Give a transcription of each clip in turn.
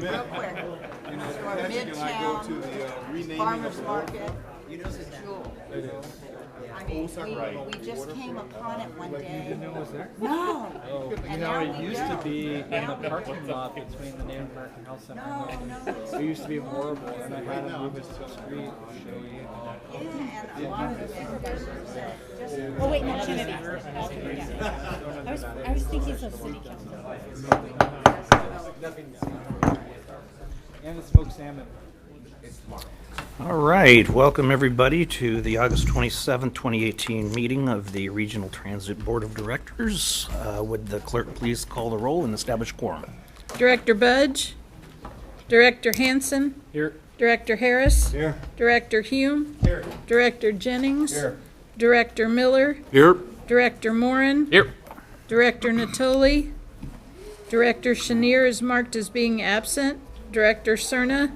real quick. So our Midtown Farmers Market, Jewel. I mean, we just came upon it one day. Didn't know it was there? No. And now it we used go. to be in the Now we parking lot between the Native American Health Center and No, Milton. no. It used to be horrible, and I had to move it to the street to show you. Yeah, and a lot of the vendors said, just Oh wait, no, Kennedy. Yeah. I was thinking of city council. And the smoked salmon. All right, welcome everybody to the August 27th, 2018 meeting of the Regional Transit Board of Directors. Would the clerk please call the roll and establish quorum? Director Budge, Director Hanson, Here. Director Harris, Here. Director Hume, Here. Director Jennings, Here. Director Miller, Here. Director Morin, Here. Director Natoli, Director Chenier is marked as being absent, Director Cerna,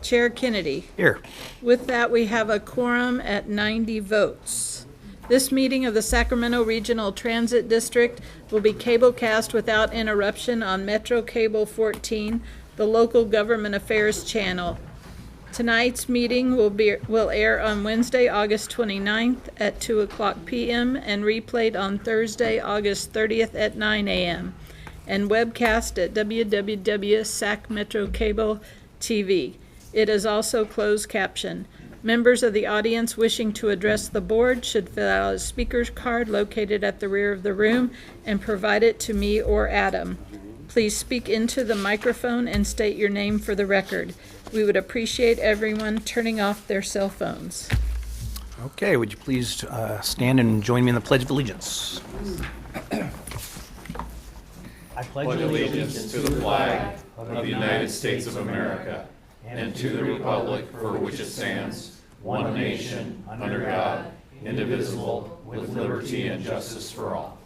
Chair Kennedy. Here. With that, we have a quorum at 90 votes. This meeting of the Sacramento Regional Transit District will be cablecast without interruption on Metro Cable 14, the local government affairs channel. Tonight's meeting will air on Wednesday, August 29th at 2:00 p.m. and replayed on Thursday, August 30th at 9 a.m. and webcast at www.sacmetrocable.tv. It is also closed caption. Members of the audience wishing to address the board should fill out a speaker's card located at the rear of the room and provide it to me or Adam. Please speak into the microphone and state your name for the record. We would appreciate everyone turning off their cell phones. Okay, would you please stand and join me in the Pledge of Allegiance? I pledge allegiance to the flag of the United States of America and to the republic for which it stands, one nation, under God, indivisible, with liberty and justice for all.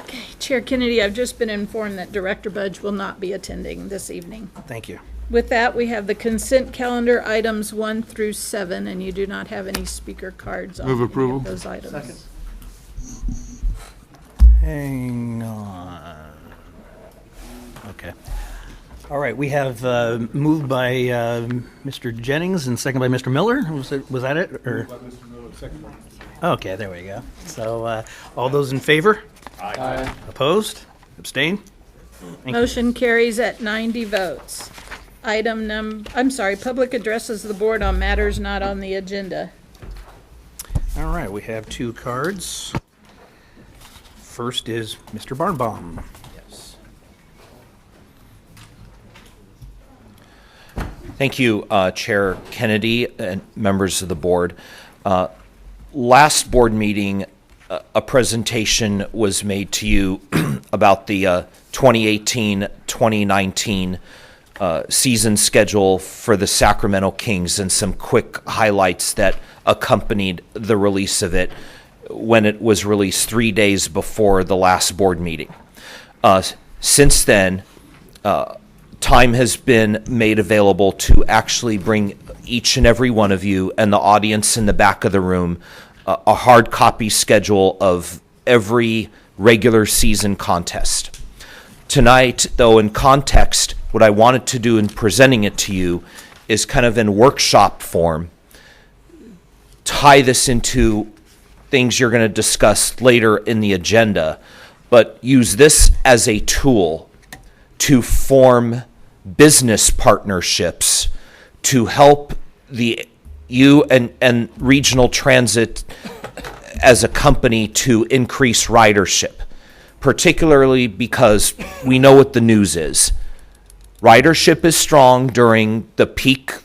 Okay, Chair Kennedy, I've just been informed that Director Budge will not be attending this evening. Thank you. With that, we have the consent calendar items 1 through 7, and you do not have any speaker cards on any of those items. Second. Hang on. Okay. All right, we have moved by Mr. Jennings and second by Mr. Miller. Was that it? Or? Okay, there we go. So all those in favor? Aye. Opposed? Abstained? Thank you. Motion carries at 90 votes. Public addresses the board on matters not on the agenda. All right, we have two cards. First is Mr. Barnbaum. Yes. Thank you, Chair Kennedy and members of the board. Last board meeting, a presentation was made to you about the 2018-2019 season schedule for the Sacramento Kings and some quick highlights that accompanied the release of it when it was released 3 days before the last board meeting. Since then, time has been made available to actually bring each and every one of you and the audience in the back of the room a hard copy schedule of every regular season contest. Tonight, though, in context, what I wanted to do in presenting it to you is kind of in workshop form, tie this into things you're going to discuss later in the agenda, but use this as a tool to form business partnerships to help you and regional transit as a company to increase ridership, particularly because we know what the news is. Ridership is strong during the peak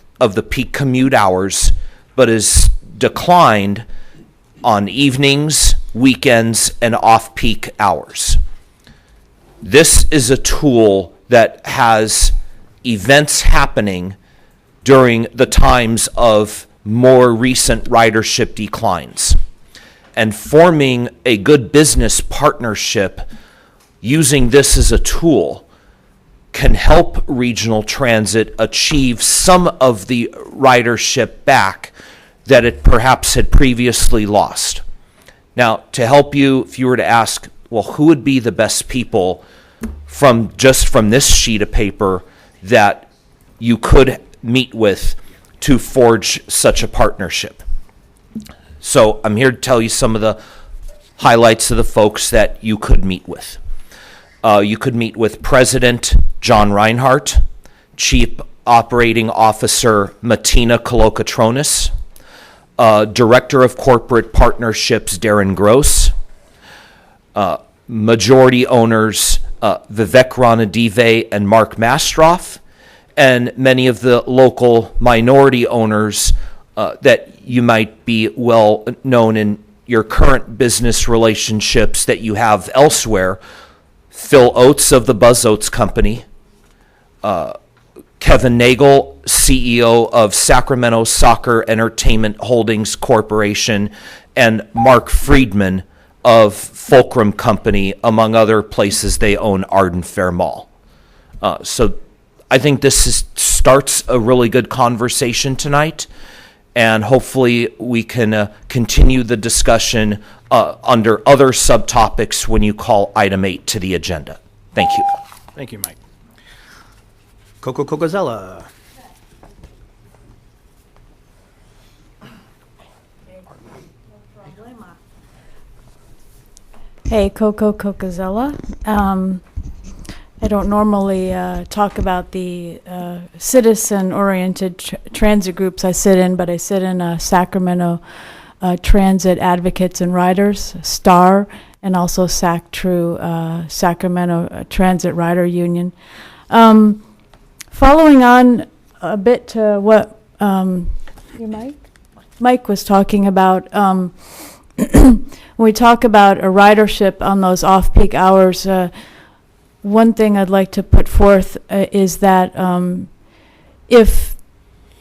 commute hours, but is declined on evenings, weekends, and off-peak hours. This is a tool that has events happening during the times of more recent ridership declines. And forming a good business partnership using this as a tool can help regional transit achieve some of the ridership back that it perhaps had previously lost. Now, to help you, if you were to ask, well, who would be the best people from this sheet of paper that you could meet with to forge such a partnership. So I'm here to tell you some of the highlights of the folks that you could meet with. You could meet with President John Reinhardt, Chief Operating Officer Matina Kolokotronis, Director of Corporate Partnerships Darren Gross, majority owners Vivek Ranadive and Mark Mastroff, and many of the local minority owners that you might be well known in your current business relationships that you have elsewhere. Phil Oates of the Buzz Oates Company, Kevin Nagel, CEO of Sacramento Soccer Entertainment Holdings Corporation, and Mark Friedman of Fulcrum Company, among other places they own Arden Fair Mall. So I think this starts a really good conversation tonight, and hopefully we can continue the discussion under other subtopics when you call item 8 to the agenda. Thank you. Thank you, Mike. Coco Cocozella. Hey, Coco Cocozella. I don't normally talk about the citizen-oriented transit groups I sit in, but I sit in Sacramento Transit Advocates and Riders, STAR, and also SACTRU, Sacramento Transit Rider Union. Following on a bit to what Mike was talking about, when we talk about a ridership on those off-peak hours, one thing I'd like to put forth is that if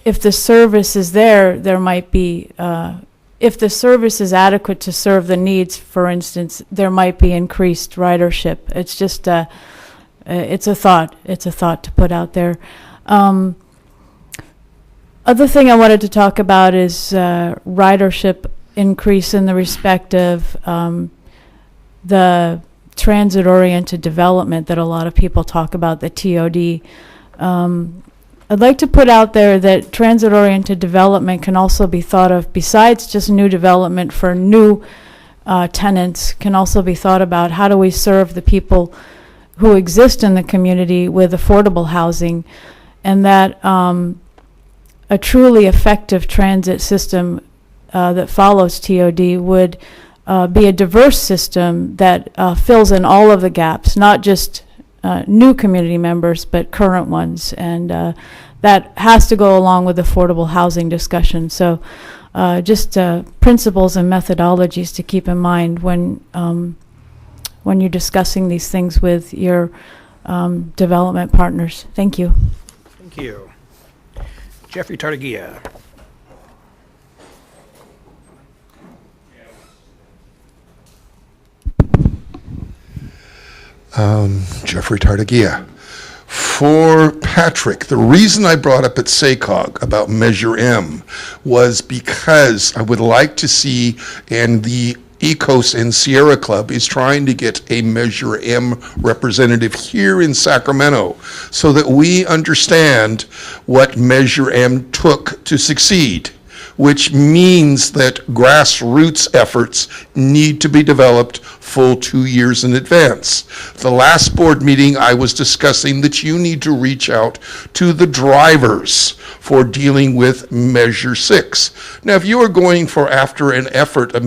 the service is there might be, if the service is adequate to serve the needs, for instance, there might be increased ridership. It's just it's a thought. It's a thought to put out there. Other thing I wanted to talk about is ridership increase in the respect of the transit-oriented development that a lot of people talk about, the TOD. I'd like to put out there that transit-oriented development can also be thought of, besides just new development for new tenants, can also be thought about how do we serve the people who exist in the community with affordable housing, and that a truly effective transit system that follows TOD would be a diverse system that fills in all of the gaps, not just new community members, but current ones. And that has to go along with affordable housing discussion. So just principles and methodologies to keep in mind when you're discussing these things with your development partners. Thank you. Thank you. Jeffrey Tartagia. Jeffrey Tartagia. For Patrick, the reason I brought up at SACOG about Measure M was because I would like to see, and the ECOS and Sierra Club is trying to get a Measure M representative here in Sacramento so that we understand what Measure M took to succeed, which means that grassroots efforts need to be developed full 2 years in advance. The last board meeting, I was discussing that you need to reach out to the drivers for dealing with Measure 6. Now, if you are going for after an effort, a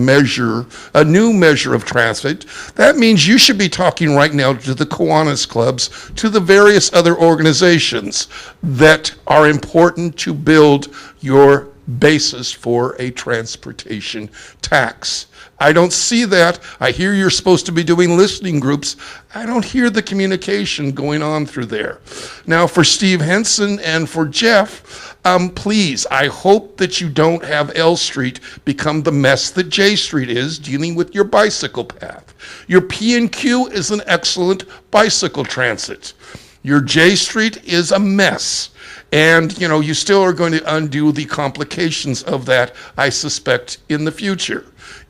new measure of transit, that means you should be talking right now to the Kiwanis clubs, to the various other organizations that are important to build your basis for a transportation tax. I don't see that. I hear you're supposed to be doing listening groups. I don't hear the communication going on through there. Now, for Steve Henson and for Jeff, please, I hope that you don't have L Street become the mess that J Street is dealing with your bicycle path. Your P&Q is an excellent bicycle transit. Your J Street is a mess. And, you know, you still are going to undo the complications of that, I suspect, in the future.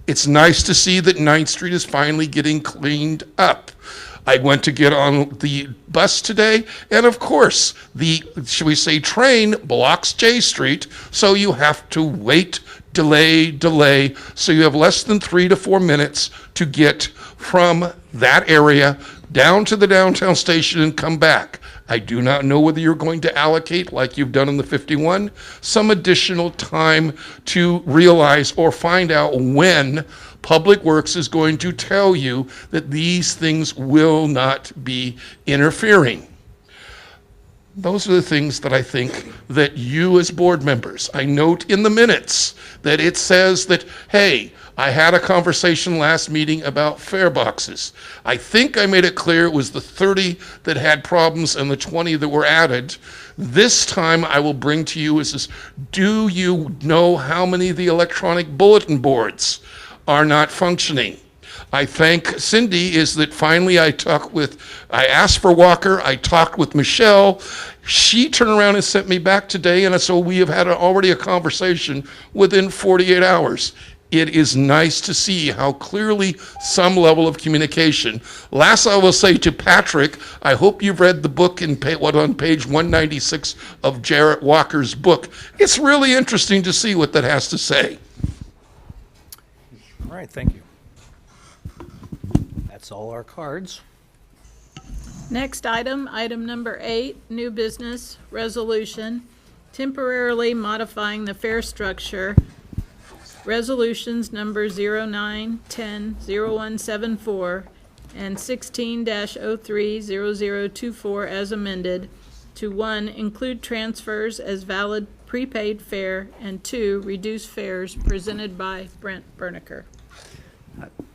It's nice to see that 9th Street is finally getting cleaned up. I went to get on the bus today, and of course, the, shall we say, train blocks J Street, so you have to wait, delay, so you have less than 3 to 4 minutes to get from that area down to the downtown station and come back. I do not know whether you're going to allocate, like you've done in the 51, some additional time to realize or find out when Public Works is going to tell you that these things will not be interfering. Those are the things that I think that you as board members, I note in the minutes that it says that, hey, I had a conversation last meeting about fare boxes. I think I made it clear it was the 30 that had problems and the 20 that were added. This time I will bring to you is, do you know how many of the electronic bulletin boards are not functioning? I thank Cindy is that finally I asked for Walker, I talked with Michelle, she turned around and sent me back today, and so we have had already a conversation within 48 hours. It is nice to see how clearly some level of communication. Last I will say to Patrick, I hope you've read the book on page 196 of Jarrett Walker's book. It's really interesting to see what that has to say. All right, thank you. That's all our cards. Next item, item number 8, new business resolution, temporarily modifying the fare structure. Resolutions number 0910-0174 and 16-030024 as amended to 1, include transfers as valid prepaid fare, and 2, reduce fares, presented by Brent Berniker.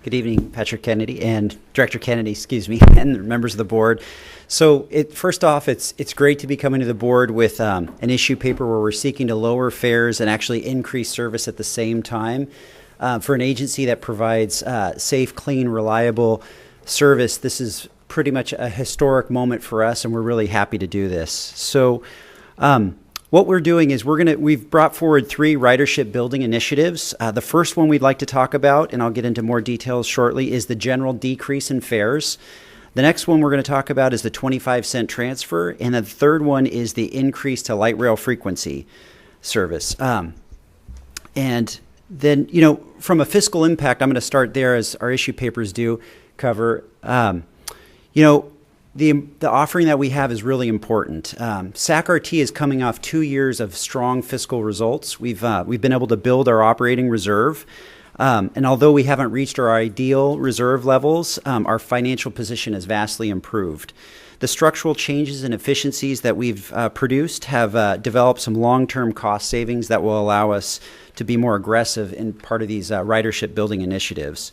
Good evening, Patrick Kennedy and Director Kennedy, and members of the board. So first off, it's great to be coming to the board with an issue paper where we're seeking to lower fares and actually increase service at the same time. For an agency that provides safe, clean, reliable service, this is pretty much a historic moment for us, and we're really happy to do this. So what we're doing is we've brought forward 3 ridership building initiatives. The first one we'd like to talk about, and I'll get into more details shortly, is the general decrease in fares. The next one we're going to talk about is the 25-cent transfer, and the third one is the increase to light rail frequency service. And then, you know, from a fiscal impact, I'm going to start there, as our issue papers do cover. You know, the offering that we have is really important. SAC-RT is coming off 2 years of strong fiscal results. We've been able to build our operating reserve. And although we haven't reached our ideal reserve levels, our financial position has vastly improved. The structural changes and efficiencies that we've produced have developed some long-term cost savings that will allow us to be more aggressive in part of these ridership building initiatives.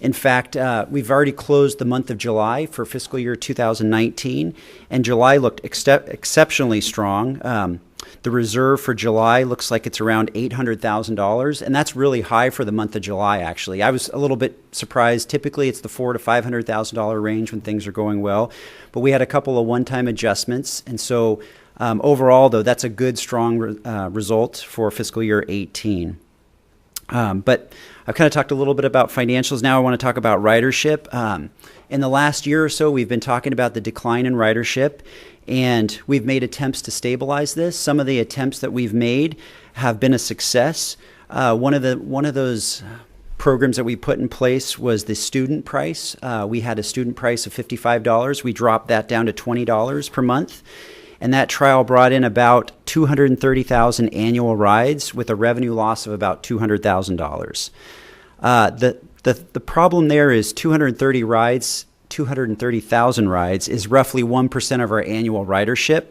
In fact, we've already closed the month of July for fiscal year 2019, and July looked exceptionally strong. The reserve for July looks like it's around $800,000, and that's really high for the month of July, actually. I was a little bit surprised. Typically, it's the $400,000 to $500,000 range when things are going well, but we had a couple of one-time adjustments, and so overall, though, that's a good, strong result for fiscal year 18. But I've kind of talked a little bit about financials. Now I want to talk about ridership. In the last year or so, we've been talking about the decline in ridership, and we've made attempts to stabilize this. Some of the attempts that we've made have been a success. One of those programs that we put in place was the student price. We had a student price of $55. We dropped that down to $20 per month. And that trial brought in about 230,000 annual rides with a revenue loss of about $200,000. The problem there is 230,000 rides is roughly 1% of our annual ridership.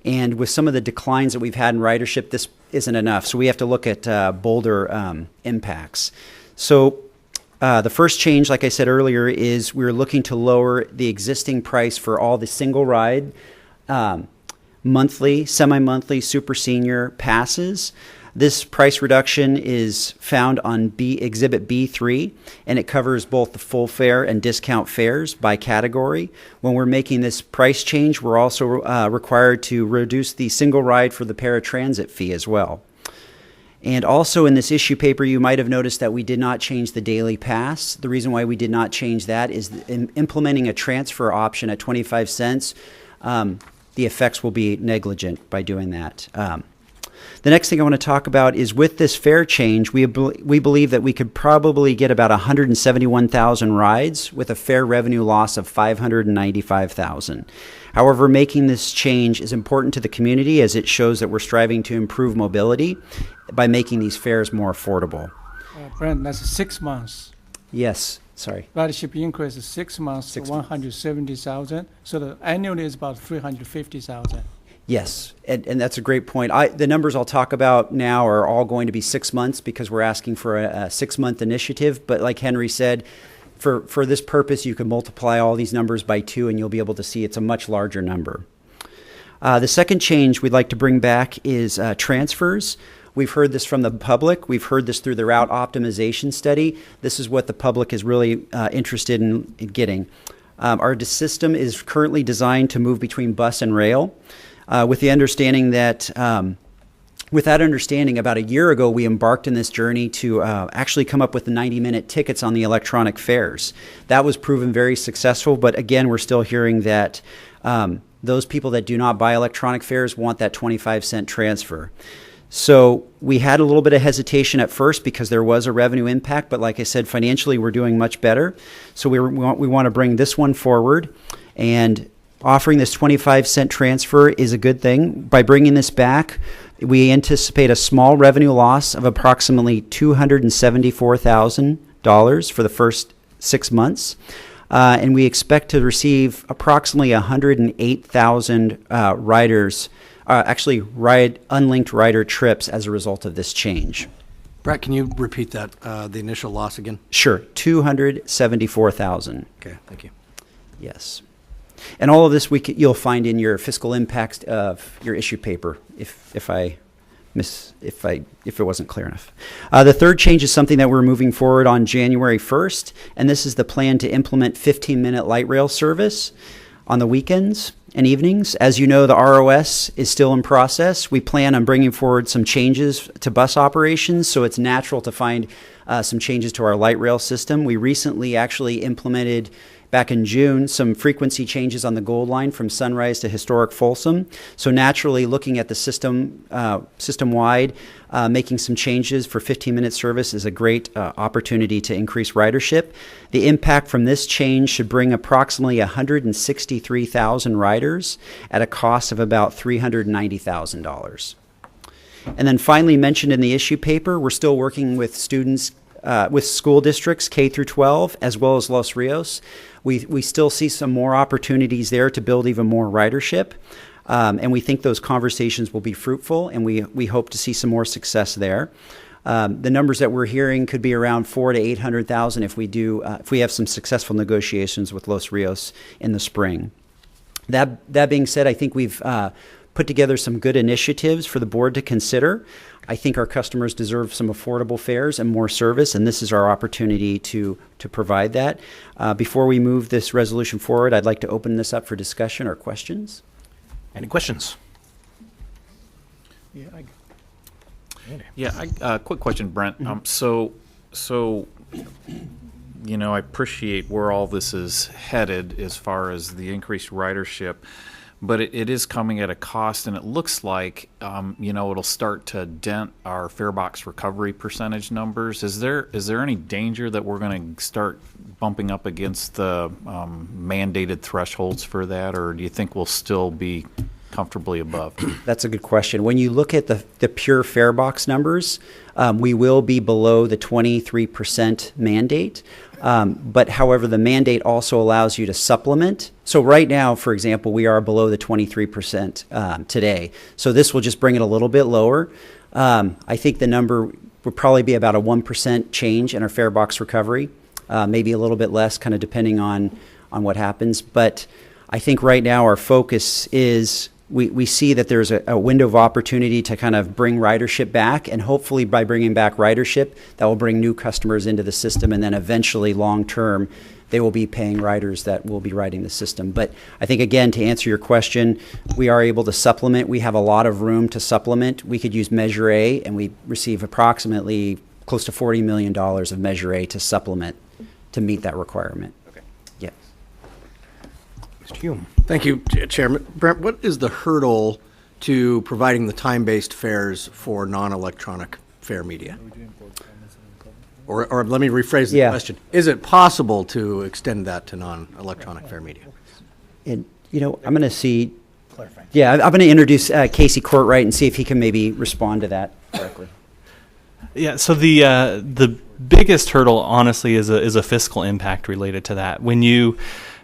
And with some of the declines that we've had in ridership, this isn't enough. So we have to look at bolder impacts. So the first change, like I said earlier, is we're looking to lower the existing price for all the single ride, monthly, semi-monthly, super senior passes. This price reduction is found on Exhibit B3, and it covers both the full fare and discount fares by category. When we're making this price change, we're also required to reduce the single ride for the paratransit fee as well. And also in this issue paper, you might have noticed that we did not change the daily pass. The reason why we did not change that is in implementing a transfer option at 25 cents, the effects will be negligent by doing that. The next thing I want to talk about is with this fare change, we believe that we could probably get about 171,000 rides with a fare revenue loss of 595,000. However, making this change is important to the community as it shows that we're striving to improve mobility by making these fares more affordable. Brent, that's 6 months. Yes, sorry. Ridership increase is 6 months to 6 months. 170,000. So the annually is about 350,000. Yes, and that's a great point. The numbers I'll talk about now are all going to be 6 months because we're asking for a 6-month initiative. But like Henry said, for this purpose, you can multiply all these numbers by 2 and you'll be able to see it's a much larger number. The second change we'd like to bring back is transfers. We've heard this from the public. We've heard this through the route optimization study. This is what the public is really interested in getting. Our system is currently designed to move between bus and rail. With the understanding that, with that understanding, about a year ago, we embarked in this journey to actually come up with the 90-minute tickets on the electronic fares. That was proven very successful, but again, we're still hearing that those people that do not buy electronic fares want that 25-cent transfer. So we had a little bit of hesitation at first because there was a revenue impact, but like I said, financially, we're doing much better. So we want to bring this one forward, and offering this 25-cent transfer is a good thing. By bringing this back, we anticipate a small revenue loss of approximately $274,000 for the first 6 months. And we expect to receive approximately 108,000 riders, unlinked rider trips as a result of this change. Brett, can you repeat that, the initial loss again? Sure, 274,000. Okay, thank you. Yes. And all of this you'll find in your fiscal impacts of your issue paper if it wasn't clear enough. The third change is something that we're moving forward on January 1st, and this is the plan to implement 15-minute light rail service on the weekends and evenings. As you know, the ROS is still in process. We plan on bringing forward some changes to bus operations, so it's natural to find some changes to our light rail system. We recently actually implemented, back in June, some frequency changes on the Gold Line from Sunrise to historic Folsom. So naturally, looking at the system-wide, making some changes for 15-minute service is a great opportunity to increase ridership. The impact from this change should bring approximately 163,000 riders at a cost of about $390,000. And then finally, mentioned in the issue paper, we're still working with students, with school districts K through 12, as well as Los Rios. We still see some more opportunities there to build even more ridership. And we think those conversations will be fruitful, and we hope to see some more success there. The numbers that we're hearing could be around 400,000 to 800,000 if we have some successful negotiations with Los Rios in the spring. That being said, I think we've put together some good initiatives for the board to consider. I think our customers deserve some affordable fares and more service, and this is our opportunity to provide that. Before we move this resolution forward, I'd like to open this up for discussion or questions. Any questions? Quick question, Brent. So I appreciate where all this is headed as far as the increased ridership, but it is coming at a cost, and it looks like it'll start to dent our fare box recovery percentage numbers. Is there any danger that we're going to start bumping up against the mandated thresholds for that, or do you think we'll still be comfortably above? That's a good question. When you look at the pure fare box numbers, we will be below the 23% mandate. But however, the mandate also allows you to supplement. So right now, for example, we are below the 23% today. So this will just bring it a little bit lower. I think the number would probably be about a 1% change in our fare box recovery, maybe a little bit less, kind of depending on what happens. But I think right now our focus is we see that there's a window of opportunity to kind of bring ridership back, and hopefully by bringing back ridership, that will bring new customers into the system, and then eventually, long term, they will be paying riders that will be riding the system. But I think, again, to answer your question, we are able to supplement. We have a lot of room to supplement. We could use Measure A, and we receive approximately close to $40 million of Measure A to supplement to meet that requirement. Okay. Yeah. Mr. Hume. Thank you, Chairman. Brent, what is the hurdle to providing the time-based fares for non-electronic fare media? Or let me rephrase the question. Is it possible to extend that to non-electronic fare media? And, I'm going to see. Clarifying. Yeah, I'm going to introduce Casey Courtwright and see if he can maybe respond to that correctly. Yeah, so the biggest hurdle, honestly, is a fiscal impact related to that. When you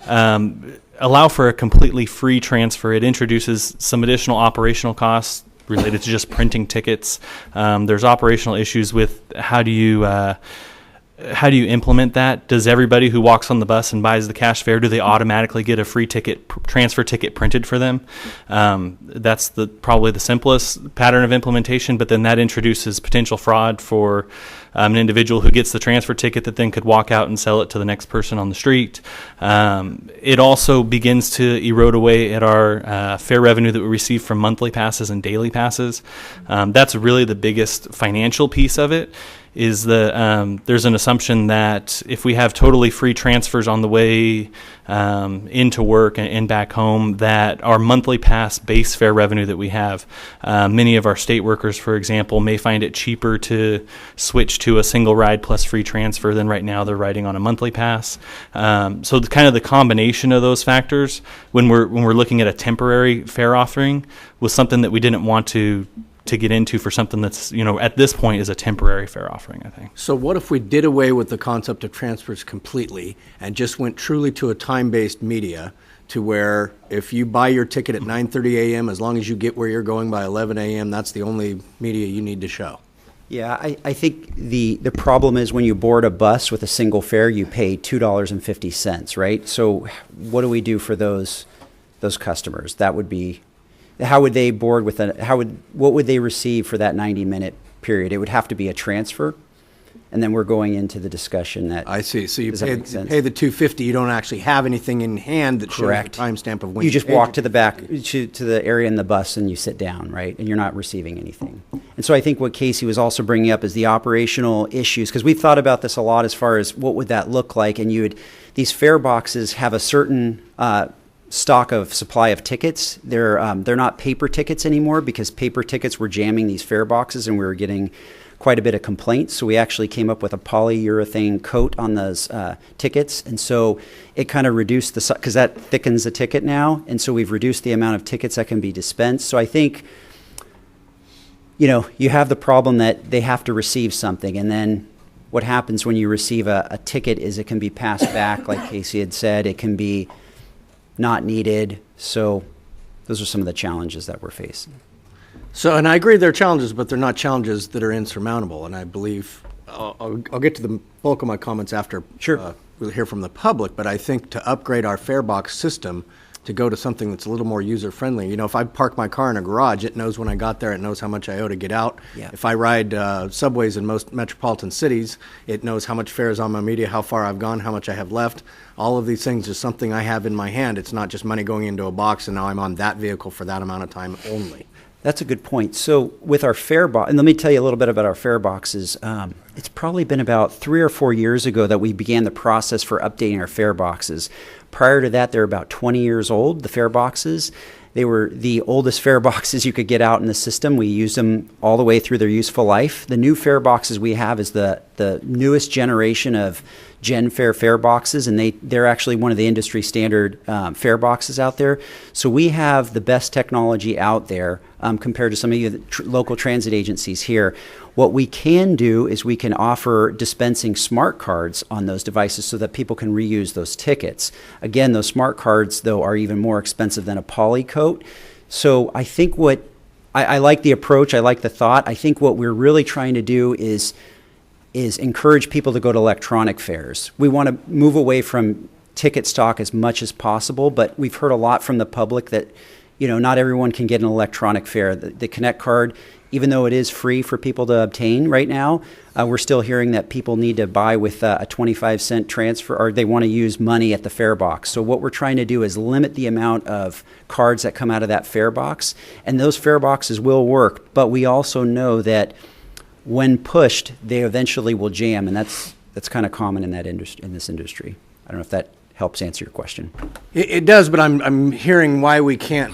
allow for a completely free transfer, it introduces some additional operational costs related to just printing tickets. There's operational issues with how do you implement that? Does everybody who walks on the bus and buys the cash fare, do they automatically get a free ticket, transfer ticket printed for them? That's probably the simplest pattern of implementation, but then that introduces potential fraud for an individual who gets the transfer ticket that then could walk out and sell it to the next person on the street. It also begins to erode away at our fare revenue that we receive from monthly passes and daily passes. That's really the biggest financial piece of it. Is there's an assumption that if we have totally free transfers on the way into work and back home, that our monthly pass base fare revenue that we have, many of our state workers, for example, may find it cheaper to switch to a single ride plus free transfer than right now they're riding on a monthly pass. So the combination of those factors, when we're looking at a temporary fare offering, was something that we didn't want to get into for something that's, at this point is a temporary fare offering, I think. So what if we did away with the concept of transfers completely and just went truly to a time-based media, to where if you buy your ticket at 9:30 a.m., as long as you get where you're going by 11 a.m., that's the only media you need to show? Yeah, I think the problem is when you board a bus with a single fare, you pay $2.50, right? So what do we do for those customers? That would be, how would they board with what would they receive for that 90-minute period? It would have to be a transfer, and then we're going into the discussion that. I see. So you pay the $2.50. You don't actually have anything in hand that shows the timestamp of when you just walk to the back to the area in the bus and you sit down, right? And you're not receiving anything. And so I think what Casey was also bringing up is the operational issues, because we've thought about this a lot as far as what would that look like. And these fare boxes have a certain stock of supply of tickets. They're not paper tickets anymore, because paper tickets were jamming these fare boxes and we were getting quite a bit of complaints. So we actually came up with a polyurethane coat on those tickets. And so it kind of reduced because that thickens the ticket now. And so we've reduced the amount of tickets that can be dispensed. So I think, you have the problem that they have to receive something. And then what happens when you receive a ticket is it can be passed back, like Casey had said. It can be not needed. So those are some of the challenges that we're facing. So, and I agree they're challenges, but they're not challenges that are insurmountable. And I believe, I'll get to the bulk of my comments after we'll hear from the public, but I think to upgrade our fare box system to go to something that's a little more user-friendly. If I park my car in a garage, it knows when I got there, it knows how much I owe to get out. Yeah. If I ride subways in most metropolitan cities, it knows how much fare is on my media, how far I've gone, how much I have left. All of these things is something I have in my hand. It's not just money going into a box and now I'm on that vehicle for that amount of time only. That's a good point. So with our fare box, and let me tell you a little bit about our fare boxes. It's probably been about 3 or 4 years ago that we began the process for updating our fare boxes. Prior to that, they're about 20 years old, the fare boxes. They were the oldest fare boxes you could get out in the system. We used them all the way through their useful life. The new fare boxes we have is the newest generation of Gen fare boxes, and they're actually one of the industry standard fare boxes out there. So we have the best technology out there compared to some of the local transit agencies here. What we can do is we can offer dispensing smart cards on those devices so that people can reuse those tickets. Again, those smart cards, though, are even more expensive than a poly coat. So I think I like the approach, I like the thought. I think what we're really trying to do is encourage people to go to electronic fares. We want to move away from ticket stock as much as possible, but we've heard a lot from the public that not everyone can get an electronic fare. The Connect card, even though it is free for people to obtain right now, we're still hearing that people need to buy with a 25-cent transfer, or they want to use money at the fare box. So what we're trying to do is limit the amount of cards that come out of that fare box, and those fare boxes will work, but we also know that when pushed, they eventually will jam, and that's kind of common in this industry. I don't know if that helps answer your question. It does, but I'm hearing why we can't,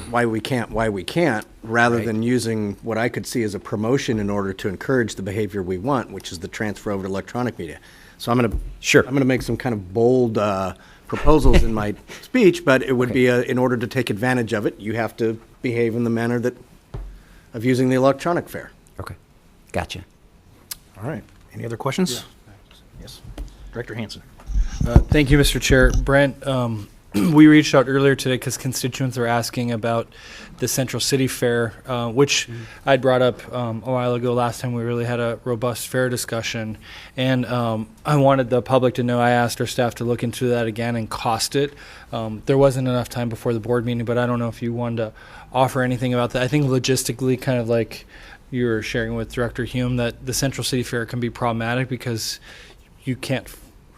rather Right. than using what I could see as a promotion in order to encourage the behavior we want, which is the transfer over to electronic media. So I'm going to make some kind of bold proposals in my speech, but it would be in order to take advantage of it, you have to behave in the manner of using the electronic fare. Okay, gotcha. All right. Any other questions? Yes. Director Hanson. Thank you, Mr. Chair. Brent, we reached out earlier today because constituents are asking about the Central City Fair, which I'd brought up a while ago. Last time we really had a robust fair discussion. And I wanted the public to know, I asked our staff to look into that again and cost it. There wasn't enough time before the board meeting, but I don't know if you wanted to offer anything about that. I think logistically, kind of like you were sharing with Director Hume, that the Central City Fair can be problematic because you can't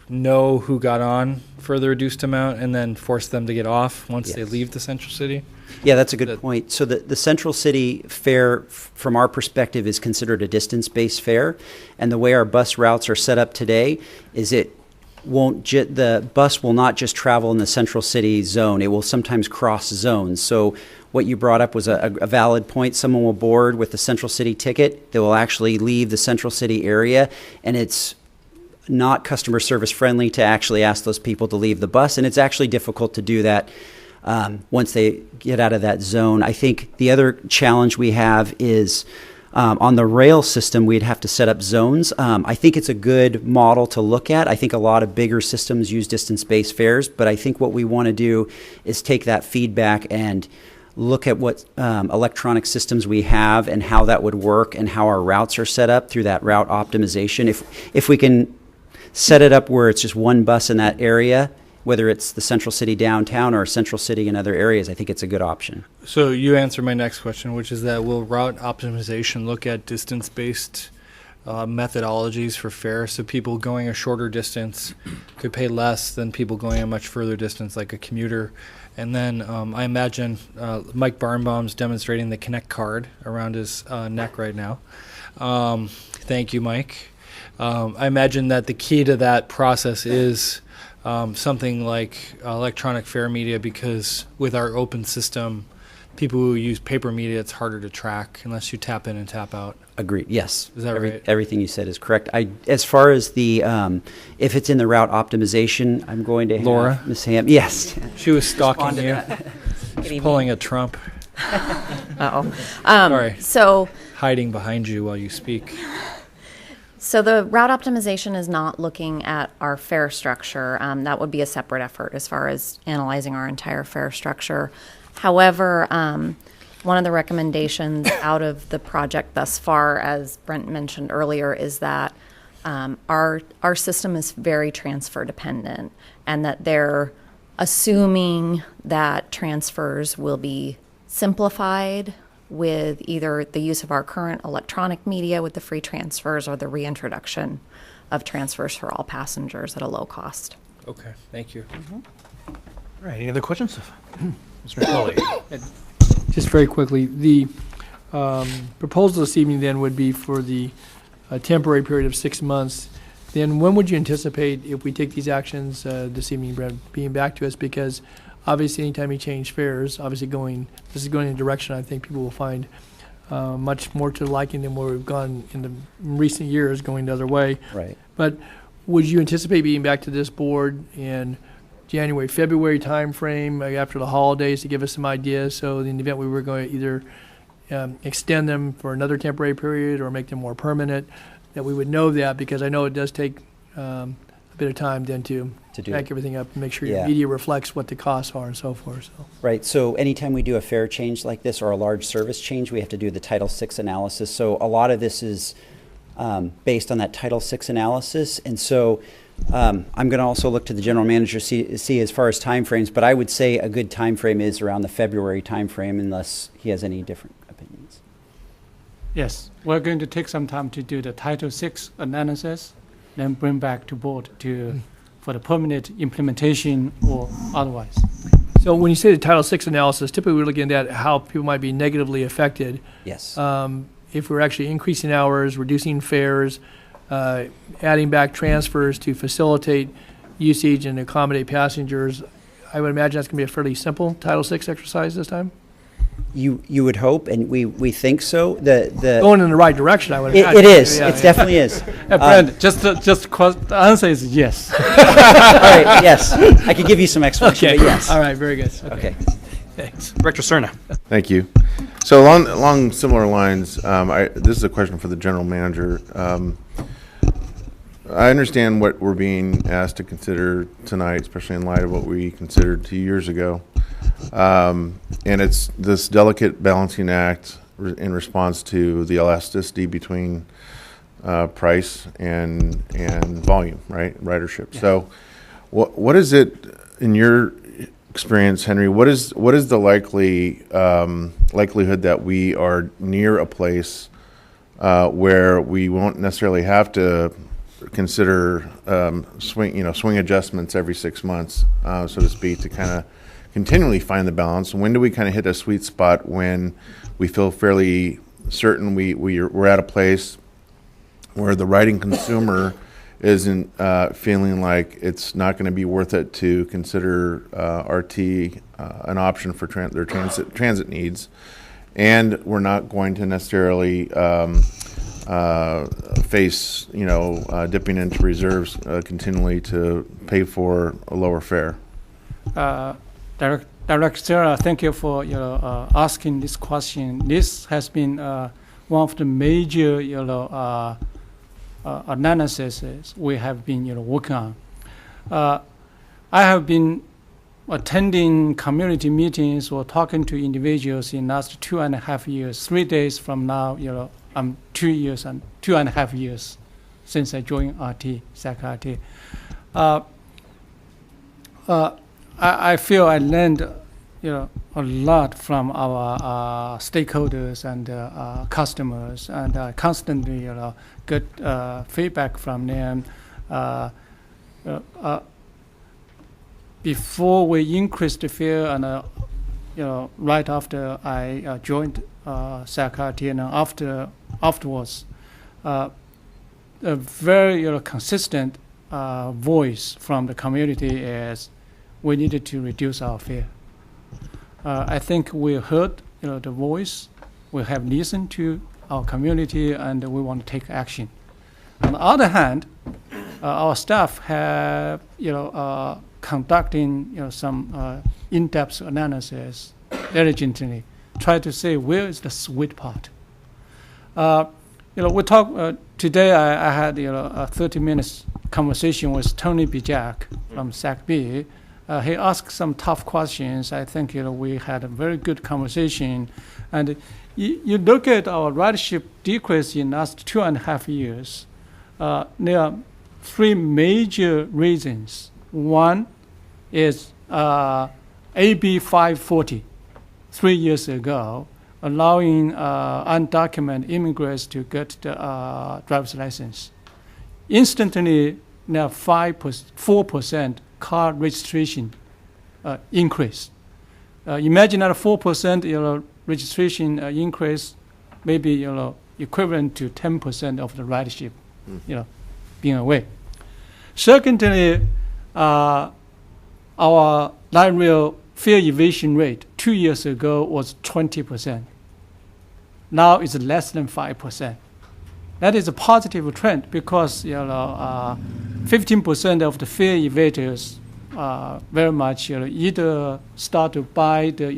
know who got on for the reduced amount and then force them to get off once they leave the Central City? Yeah, that's a good point. So the Central City Fair, from our perspective, is considered a distance-based fare. And the way our bus routes are set up today is the bus will not just travel in the Central City zone. It will sometimes cross zones. So what you brought up was a valid point. Someone will board with the Central City ticket. They will actually leave the Central City area, and it's not customer service friendly to actually ask those people to leave the bus, and it's actually difficult to do that once they get out of that zone. I think the other challenge we have is on the rail system, we'd have to set up zones. I think it's a good model to look at. I think a lot of bigger systems use distance-based fares, but I think what we want to do is take that feedback and look at what electronic systems we have and how that would work and how our routes are set up through that route optimization. If we can set it up where it's just one bus in that area, whether it's the Central City downtown or Central City in other areas, I think it's a good option. So you answered my next question, which is that will route optimization look at distance-based methodologies for fare? So people going a shorter distance could pay less than people going a much further distance, like a commuter. And then I imagine Mike Barnbaum's demonstrating the Connect card around his neck right now. Thank you, Mike. I imagine that the key to that process is something like electronic fare media, because with our open system, people who use paper media, it's harder to track unless you tap in and tap out. Agreed. Yes. Is that right? Everything you said is correct. As far as the if it's in the route optimization, I'm going to have Laura? Ms. Ham. Yes. She was stalking you. She's pulling a Trump. Sorry. So Hiding behind you while you speak. So the route optimization is not looking at our fare structure. That would be a separate effort as far as analyzing our entire fare structure. However, one of the recommendations out of the project thus far, as Brent mentioned earlier, is that our system is very transfer dependent, and that they're assuming that transfers will be simplified with either the use of our current electronic media with the free transfers or the reintroduction of transfers for all passengers at a low cost. Okay, thank you. All right. Any other questions? Mr. Nicole. Just very quickly, the proposal this evening then would be for the temporary period of 6 months. Then when would you anticipate, if we take these actions this evening, Brent, being back to us? Because obviously anytime you change fares, obviously this is going in a direction I think people will find much more to liking than where we've gone in the recent years, going the other way. Right. But would you anticipate being back to this board in January, February timeframe after the holidays to give us some ideas? So in the event we were going to either extend them for another temporary period or make them more permanent, that we would know that, because I know it does take a bit of time then to do back it. everything up and make sure your Yeah. media reflects what the costs are and so forth. So. Right. So anytime we do a fare change like this or a large service change, we have to do the Title VI analysis. So a lot of this is based on that Title VI analysis. And so I'm going to also look to the general manager see as far as timeframes, but I would say a good timeframe is around the February timeframe, unless he has any different opinions. Yes, we're going to take some time to do the Title VI analysis, then bring back to board for the permanent implementation or otherwise. So when you say the Title VI analysis, typically we're looking at how people might be negatively affected. Yes. If we're actually increasing hours, reducing fares, adding back transfers to facilitate usage and accommodate passengers, I would imagine that's going to be a fairly simple Title VI exercise this time. You would hope, and we think so. The Going in the right direction, I would imagine. it is. Yeah, it definitely is. Brent, the answer is yes. All right. Yes, I could give you some explanation. Okay. But yes. All right. Very good. Okay. Thanks. Director Cerna. Thank you. So along similar lines, this is a question for the general manager. I understand what we're being asked to consider tonight, especially in light of what we considered 2 years ago. And it's this delicate balancing act in response to the elasticity between price and volume, right? Ridership. Yeah. So what is it, in your experience, Henry, what is the likelihood that we are near a place where we won't necessarily have to consider swing adjustments every 6 months, so to speak, to kind of continually find the balance? When do we kind of hit a sweet spot when we feel fairly certain we're at a place where the riding consumer isn't feeling like it's not going to be worth it to consider RT an option for their transit needs, and we're not going to necessarily face dipping into reserves continually to pay for a lower fare? Director Sarah, thank you for asking this question. This has been one of the major analyses we have been working on. I have been attending community meetings or talking to individuals in the last 2.5 years. 3 days from now, I'm 2 years and 2.5 years since I joined RT, SAC RT. I feel I learned, a lot from our stakeholders and customers, and constantly, get feedback from them. Before we increased the fare, and right after I joined SAC RT, and afterwards, a very consistent voice from the community is we needed to reduce our fare. I think we heard the voice, we have listened to our community, and we want to take action. On the other hand, our staff have conducting some in-depth analysis diligently, try to say where is the sweet part. We talk today. I had a 30 minutes conversation with Tony Bijak from SACB. He asked some tough questions. I think we had a very good conversation, and you look at our ridership decrease in the last 2.5 years. There are 3 major reasons. One is AB 540, 3 years ago, allowing undocumented immigrants to get the driver's license. Instantly, now 4% car registration increase. Imagine that a 4% registration increase, maybe equivalent to 10% of the ridership, being away. Secondly, our light rail fare evasion rate 2 years ago was 20%. Now it's less than 5%. That is a positive trend because 15% of the fare evaders very much either start to buy the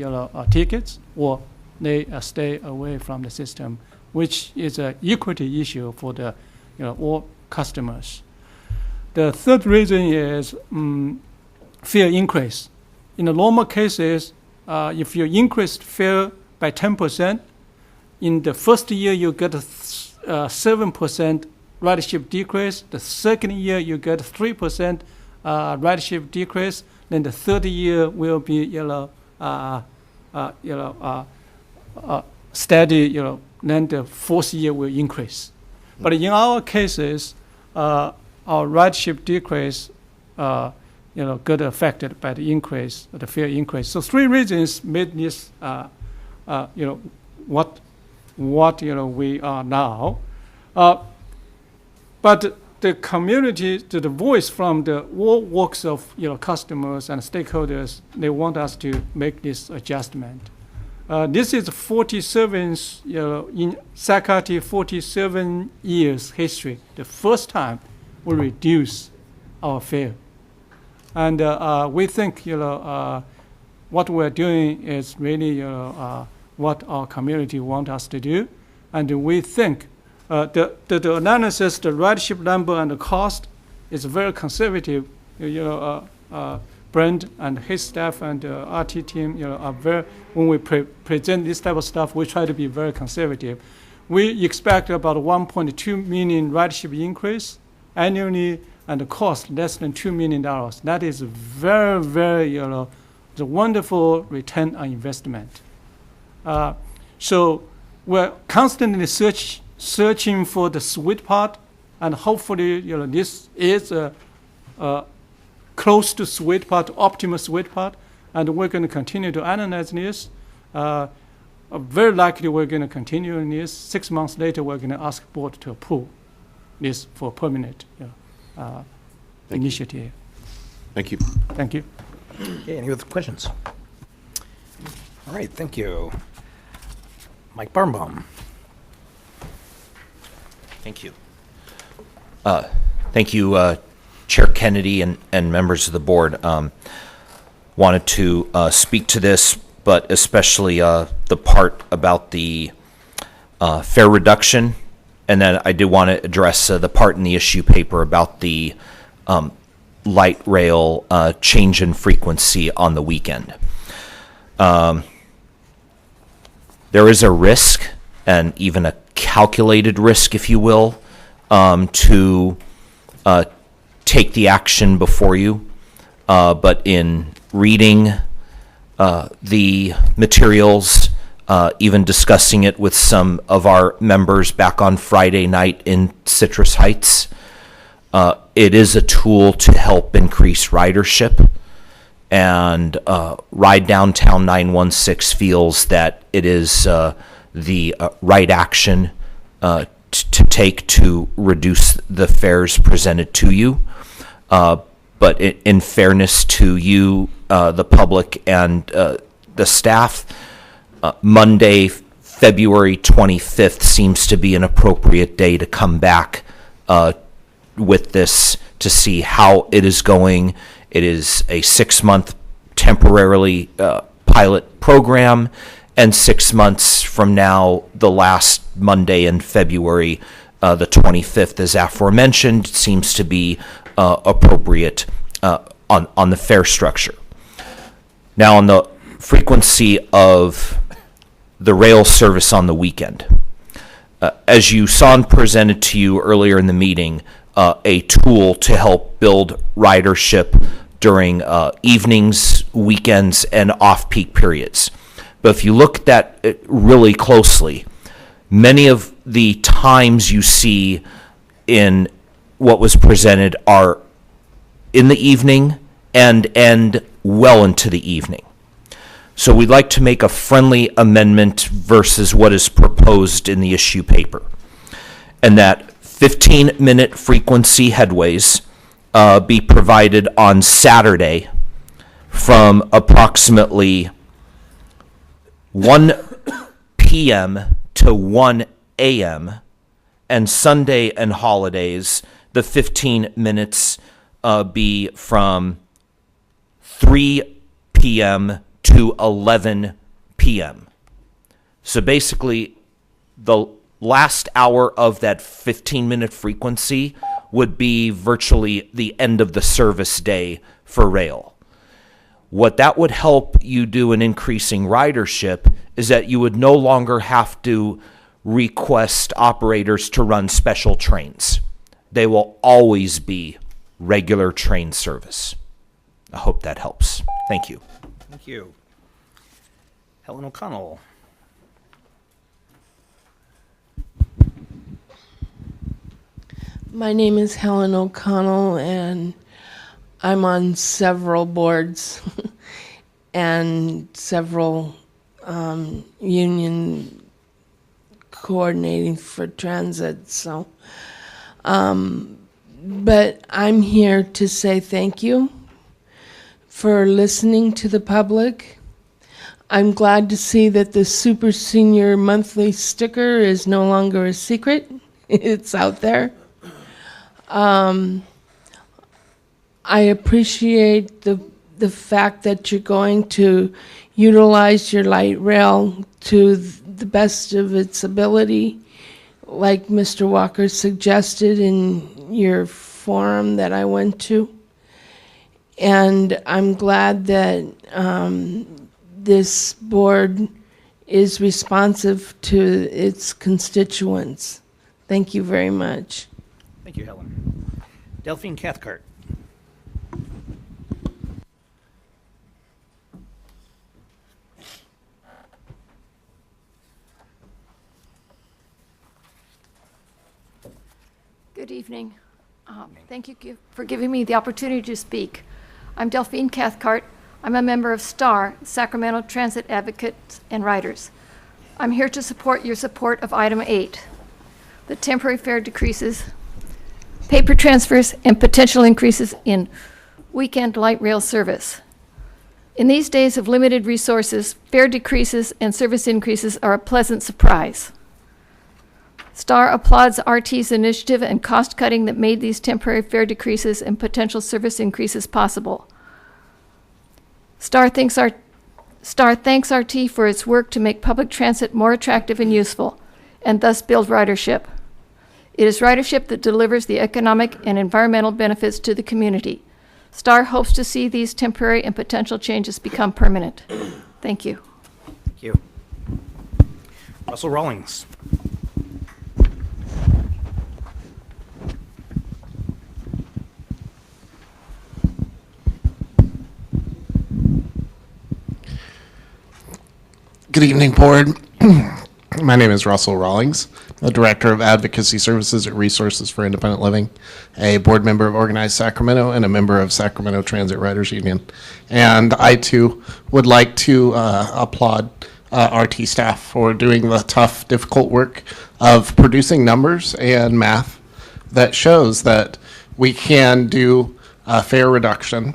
tickets or they stay away from the system, which is an equity issue for the all customers. The third reason is fare increase. In the normal cases, if you increase fare by 10%, in the first year you get a 7% ridership decrease. The second year, you get 3% ridership decrease. Then the third year will be, steady, then the fourth year will increase. But in our cases, our ridership decrease, got affected by the increase, the fare increase. So three reasons made this, what we are now. But the community, the voice from the all walks of customers and stakeholders, they want us to make this adjustment. This is 47, in Sacramento, 47 years history, the first time we reduce our fare. And we think, what we're doing is really, what our community wants us to do. And we think the analysis, the ridership number and the cost is very conservative. Brent and his staff and the RT team, are very, when we present this type of stuff, we try to be very conservative. We expect about 1.2 million ridership increase annually and the cost less than $2 million. That is very, very, the wonderful return on investment. So we're constantly searching for the sweet part, and hopefully, this is close to sweet part, optimal sweet part, and we're going to continue to analyze this. Very likely we're going to continue in this. 6 months later, we're going to ask board to approve this for permanent initiative. Thank you. Thank you. Okay, any other questions? All right, thank you. Mike Barnbaum. Thank you. Thank you, Chair Kennedy and members of the board. Wanted to speak to this, but especially the part about the fare reduction. And then I did want to address the part in the issue paper about the light rail change in frequency on the weekend. There is a risk, and even a calculated risk, if you will, to take the action before you. But in reading the materials, even discussing it with some of our members back on Friday night in Citrus Heights, it is a tool to help increase ridership. And Ride Downtown 916 feels that it is the right action to take to reduce the fares presented to you. But in fairness to you, the public, and the staff, Monday, February 25th seems to be an appropriate day to come back with this to see how it is going. It is a 6-month temporarily pilot program, and 6 months from now, the last Monday in February, the 25th, as aforementioned, seems to be appropriate on the fare structure. Now, on the frequency of the rail service on the weekend, as you saw and presented to you earlier in the meeting, a tool to help build ridership during evenings, weekends, and off-peak periods. But if you look at it really closely, many of the times you see in what was presented are in the evening and end well into the evening. So we'd like to make a friendly amendment versus what is proposed in the issue paper, and that 15-minute frequency headways be provided on Saturday from approximately 1 p.m. to 1 a.m., and Sunday and holidays, the 15 minutes be from 3 p.m. to 11 p.m. So basically, the last hour of that 15-minute frequency would be virtually the end of the service day for rail. What that would help you do in increasing ridership is that you would no longer have to request operators to run special trains. they will always be regular train service. I hope that helps. Thank you. Thank you. Helen O'Connell. My name is Helen O'Connell, and I'm on several boards and several union coordinating for transit. So, but I'm here to say thank you for listening to the public. I'm glad to see that the Super Senior monthly sticker is no longer a secret. It's out there. I appreciate the fact that you're going to utilize your light rail to the best of its ability, like Mr. Walker suggested in your forum that I went to. And I'm glad that this board is responsive to its constituents. Thank you very much. Thank you, Helen. Delphine Cathcart. Good evening. Thank you for giving me the opportunity to speak. I'm Delphine Cathcart. I'm a member of STAR, Sacramento Transit Advocates and Riders. I'm here to support your support of item 8, the temporary fare decreases, paper transfers, and potential increases in weekend light rail service. In these days of limited resources, fare decreases and service increases are a pleasant surprise. STAR applauds RT's initiative and cost cutting that made these temporary fare decreases and potential service increases possible. STAR thanks RT for its work to make public transit more attractive and useful, and thus build ridership. It is ridership that delivers the economic and environmental benefits to the community. STAR hopes to see these temporary and potential changes become permanent. Thank you. Thank you. Russell Rawlings. Good evening, board. My name is Russell Rawlings, the Director of Advocacy Services at Resources for Independent Living, a board member of Organized Sacramento, and a member of Sacramento Transit Riders Union. And I, too, would like to applaud RT staff for doing the tough, difficult work of producing numbers and math that shows that we can do a fare reduction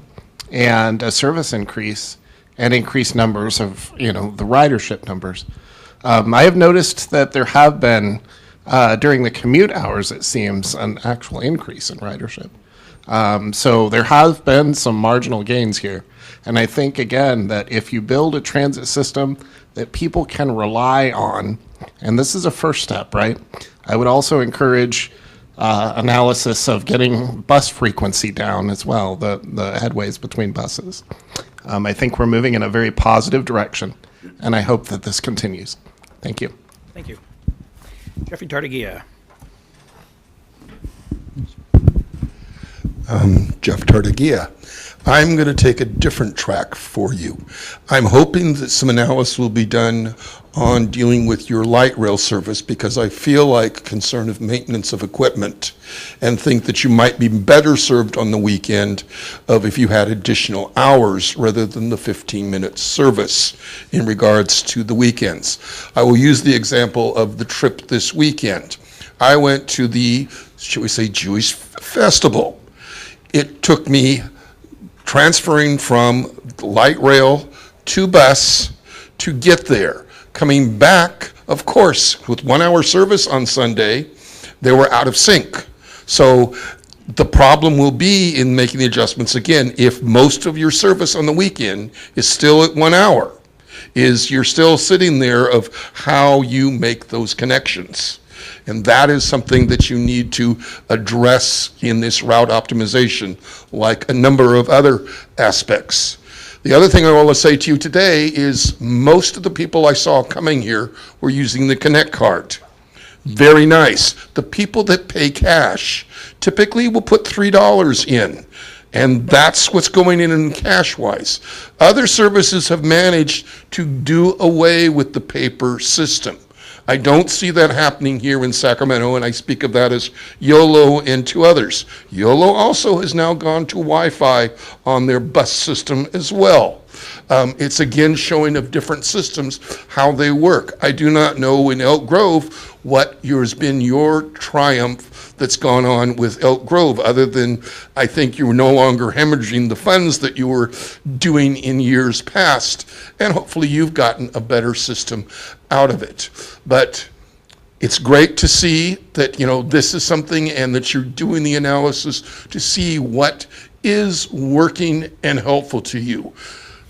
and a service increase and increase numbers of, the ridership numbers. I have noticed that there have been, during the commute hours, it seems, an actual increase in ridership. So there have been some marginal gains here. And I think, again, that if you build a transit system that people can rely on, and this is a first step, right? I would also encourage analysis of getting bus frequency down as well, the headways between buses. I think we're moving in a very positive direction, and I hope that this continues. Thank you. Thank you. Jeffrey Tartagia. Jeff Tartagia. I'm going to take a different track for you. I'm hoping that some analysis will be done on dealing with your light rail service, because I feel like concern of maintenance of equipment and think that you might be better served on the weekend if you had additional hours rather than the 15-minute service in regards to the weekends. I will use the example of the trip this weekend. I went to the, shall we say, Jewish festival. It took me transferring from light rail to bus to get there. Coming back, of course, with 1 hour service on Sunday, they were out of sync. So the problem will be in making the adjustments again if most of your service on the weekend is still at 1 hour, is you're still sitting there of how you make those connections. And that is something that you need to address in this route optimization, like a number of other aspects. The other thing I want to say to you today is most of the people I saw coming here were using the Connect card. Very nice. The people that pay cash typically will put $3 in, and that's what's going in cash-wise. Other services have managed to do away with the paper system. I don't see that happening here in Sacramento, and I speak of that as YOLO and two others. YOLO also has now gone to Wi-Fi on their bus system as well. It's again showing of different systems, how they work. I do not know in Elk Grove what has been your triumph that's gone on with Elk Grove, other than I think you were no longer hemorrhaging the funds that you were doing in years past, and hopefully you've gotten a better system out of it. But it's great to see that, you know, this is something and that you're doing the analysis to see what is working and helpful to you.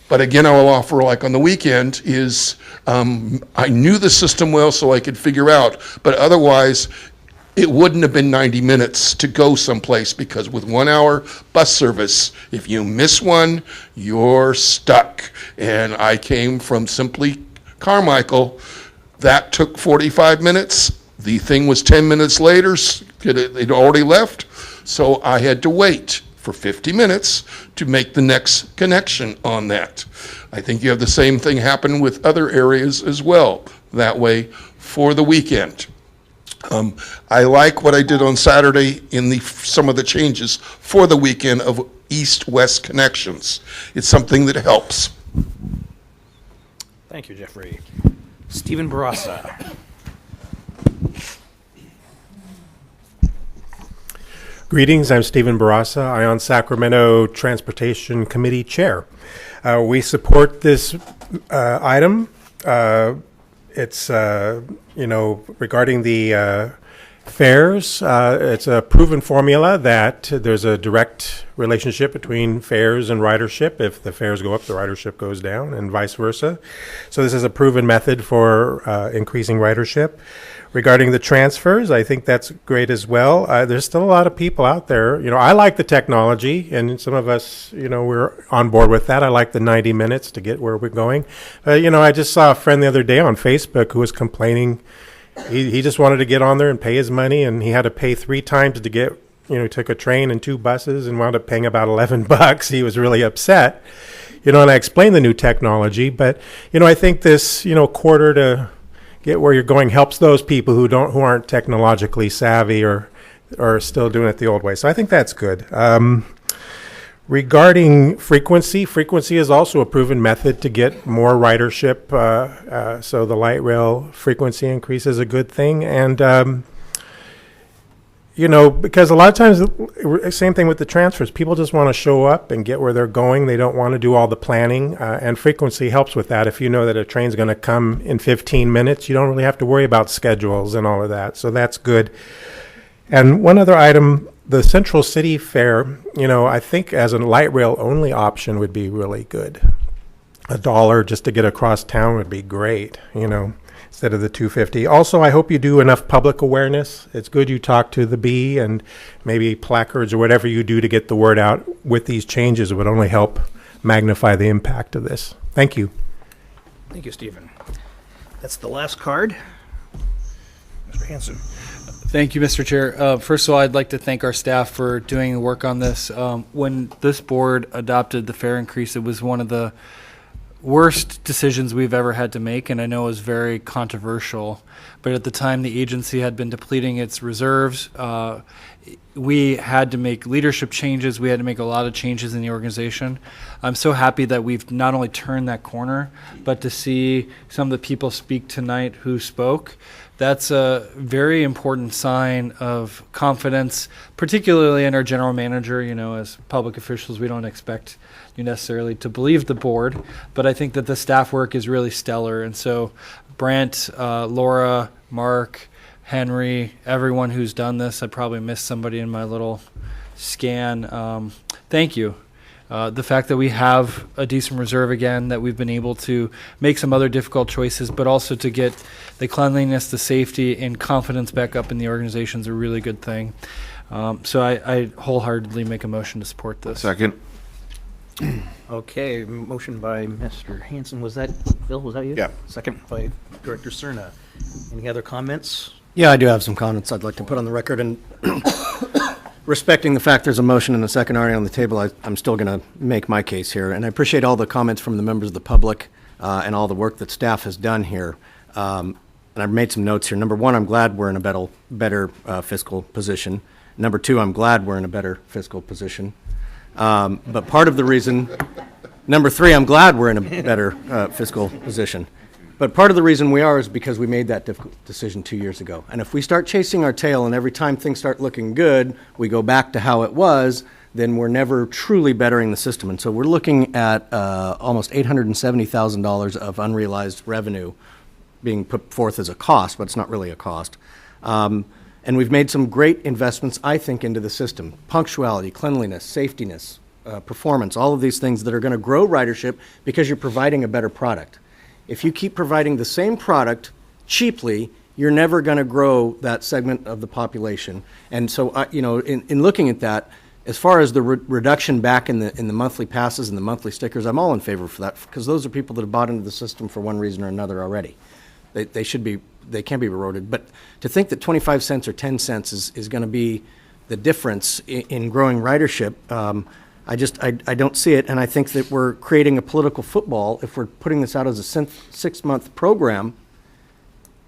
But again, I will offer, like on the weekend, is I knew the system well so I could figure out, but otherwise it wouldn't have been 90 minutes to go someplace, because with 1 hour bus service, if you miss one, you're stuck. And I came from simply Carmichael. That took 45 minutes. The thing was 10 minutes later. They'd already left. So I had to wait for 50 minutes to make the next connection on that. I think you have the same thing happen with other areas as well, that way for the weekend. I like what I did on Saturday in some of the changes for the weekend of east-west connections. It's something that helps. Thank you, Jeffrey. Stephen Barassa. Greetings, I'm Stephen Barassa, Ion Sacramento Transportation Committee Chair. We support this item. It's, regarding the fares, it's a proven formula that there's a direct relationship between fares and ridership. If the fares go up, the ridership goes down, and vice versa. So this is a proven method for increasing ridership. Regarding the transfers, I think that's great as well. There's still a lot of people out there. You know, I like the technology, and some of us, we're on board with that. I like the 90 minutes to get where we're going. I just saw a friend the other day on Facebook who was complaining. He just wanted to get on there and pay his money, and he had to pay 3 times to get, took a train and 2 buses and wound up paying about $11. He was really upset. And I explained the new technology, but, I think this, quarter to get where you're going helps those people who aren't technologically savvy or still doing it the old way. So I think that's good. Regarding frequency is also a proven method to get more ridership. So the light rail frequency increase is a good thing. And, because a lot of times, same thing with the transfers, people just want to show up and get where they're going. They don't want to do all the planning, and frequency helps with that. If you know that a train's going to come in 15 minutes, you don't really have to worry about schedules and all of that. So that's good. And one other item, the Central City fare, I think as a light rail only option would be really good. $1 just to get across town would be great, instead of the $2.50. Also, I hope you do enough public awareness. It's good you talk to the bee and maybe placards or whatever you do to get the word out with these changes. It would only help magnify the impact of this. Thank you. Thank you, Stephen. That's the last card. Mr. Hanson. Thank you, Mr. Chair. First of all, I'd like to thank our staff for doing the work on this. When this board adopted the fare increase, it was one of the worst decisions we've ever had to make, and I know it was very controversial. But at the time, the agency had been depleting its reserves. We had to make leadership changes. We had to make a lot of changes in the organization. I'm so happy that we've not only turned that corner, but to see some of the people speak tonight who spoke. That's a very important sign of confidence, particularly in our general manager. As public officials, we don't expect you necessarily to believe the board, but I think that the staff work is really stellar. And so Brent, Laura, Mark, Henry, everyone who's done this, I probably missed somebody in my little scan. Thank you. The fact that we have a decent reserve again, that we've been able to make some other difficult choices, but also to get the cleanliness, the safety, and confidence back up in the organization is a really good thing. So I wholeheartedly make a motion to support this. Second. Okay, motion by Mr. Hanson. Was that, Phil, was that you? Yeah. Second by Director Cerna. Any other comments? Yeah, I do have some comments I'd like to put on the record, and respecting the fact there's a motion and a second already on the table, I'm still going to make my case here. And I appreciate all the comments from the members of the public and all the work that staff has done here. And I've made some notes here. Number one, I'm glad we're in a better fiscal position. Number two, I'm glad we're in a better fiscal position. But part of the reason, number three, I'm glad we're in a better fiscal position. But part of the reason we are is because we made that difficult decision 2 years ago. And if we start chasing our tail and every time things start looking good, we go back to how it was, then we're never truly bettering the system. And so we're looking at almost $870,000 of unrealized revenue being put forth as a cost, but it's not really a cost. And we've made some great investments, I think, into the system. Punctuality, cleanliness, safetiness, performance, all of these things that are going to grow ridership because you're providing a better product. If you keep providing the same product cheaply, you're never going to grow that segment of the population. And so, in looking at that, as far as the reduction back in the monthly passes and the monthly stickers, I'm all in favor for that, because those are people that have bought into the system for one reason or another already. They can be eroded. But to think that 25 cents or 10 cents is going to be the difference in growing ridership, I don't see it, and I think that we're creating a political football if we're putting this out as a 6-month program,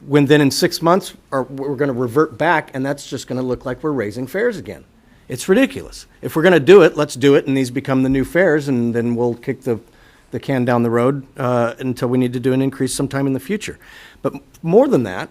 when then in 6 months we're going to revert back, and that's just going to look like we're raising fares again. It's ridiculous. If we're going to do it, let's do it, and these become the new fares, and then we'll kick the can down the road until we need to do an increase sometime in the future. But more than that,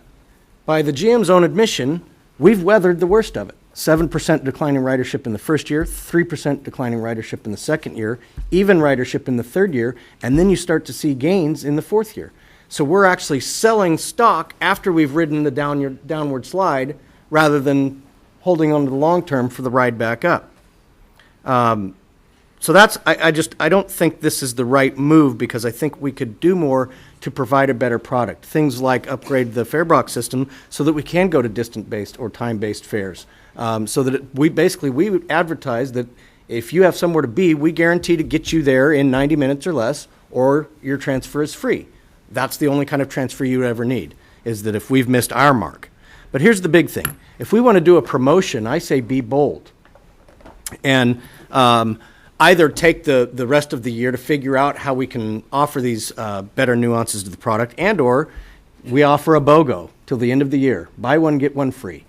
by the GM's own admission, we've weathered the worst of it. 7% decline in ridership in the first year, 3% decline in ridership in the second year, even ridership in the third year, and then you start to see gains in the fourth year. So we're actually selling stock after we've ridden the downward slide rather than holding on to the long term for the ride back up. So that's, I don't think this is the right move, because I think we could do more to provide a better product. Things like upgrade the fare box system so that we can go to distant-based or time-based fares. So that we would advertise that if you have somewhere to be, we guarantee to get you there in 90 minutes or less, or your transfer is free. That's the only kind of transfer you would ever need, is that if we've missed our mark. But here's the big thing. If we want to do a promotion, I say be bold. And either take the rest of the year to figure out how we can offer these better nuances to the product, and or we offer a BOGO till the end of the year. Buy one, get one free.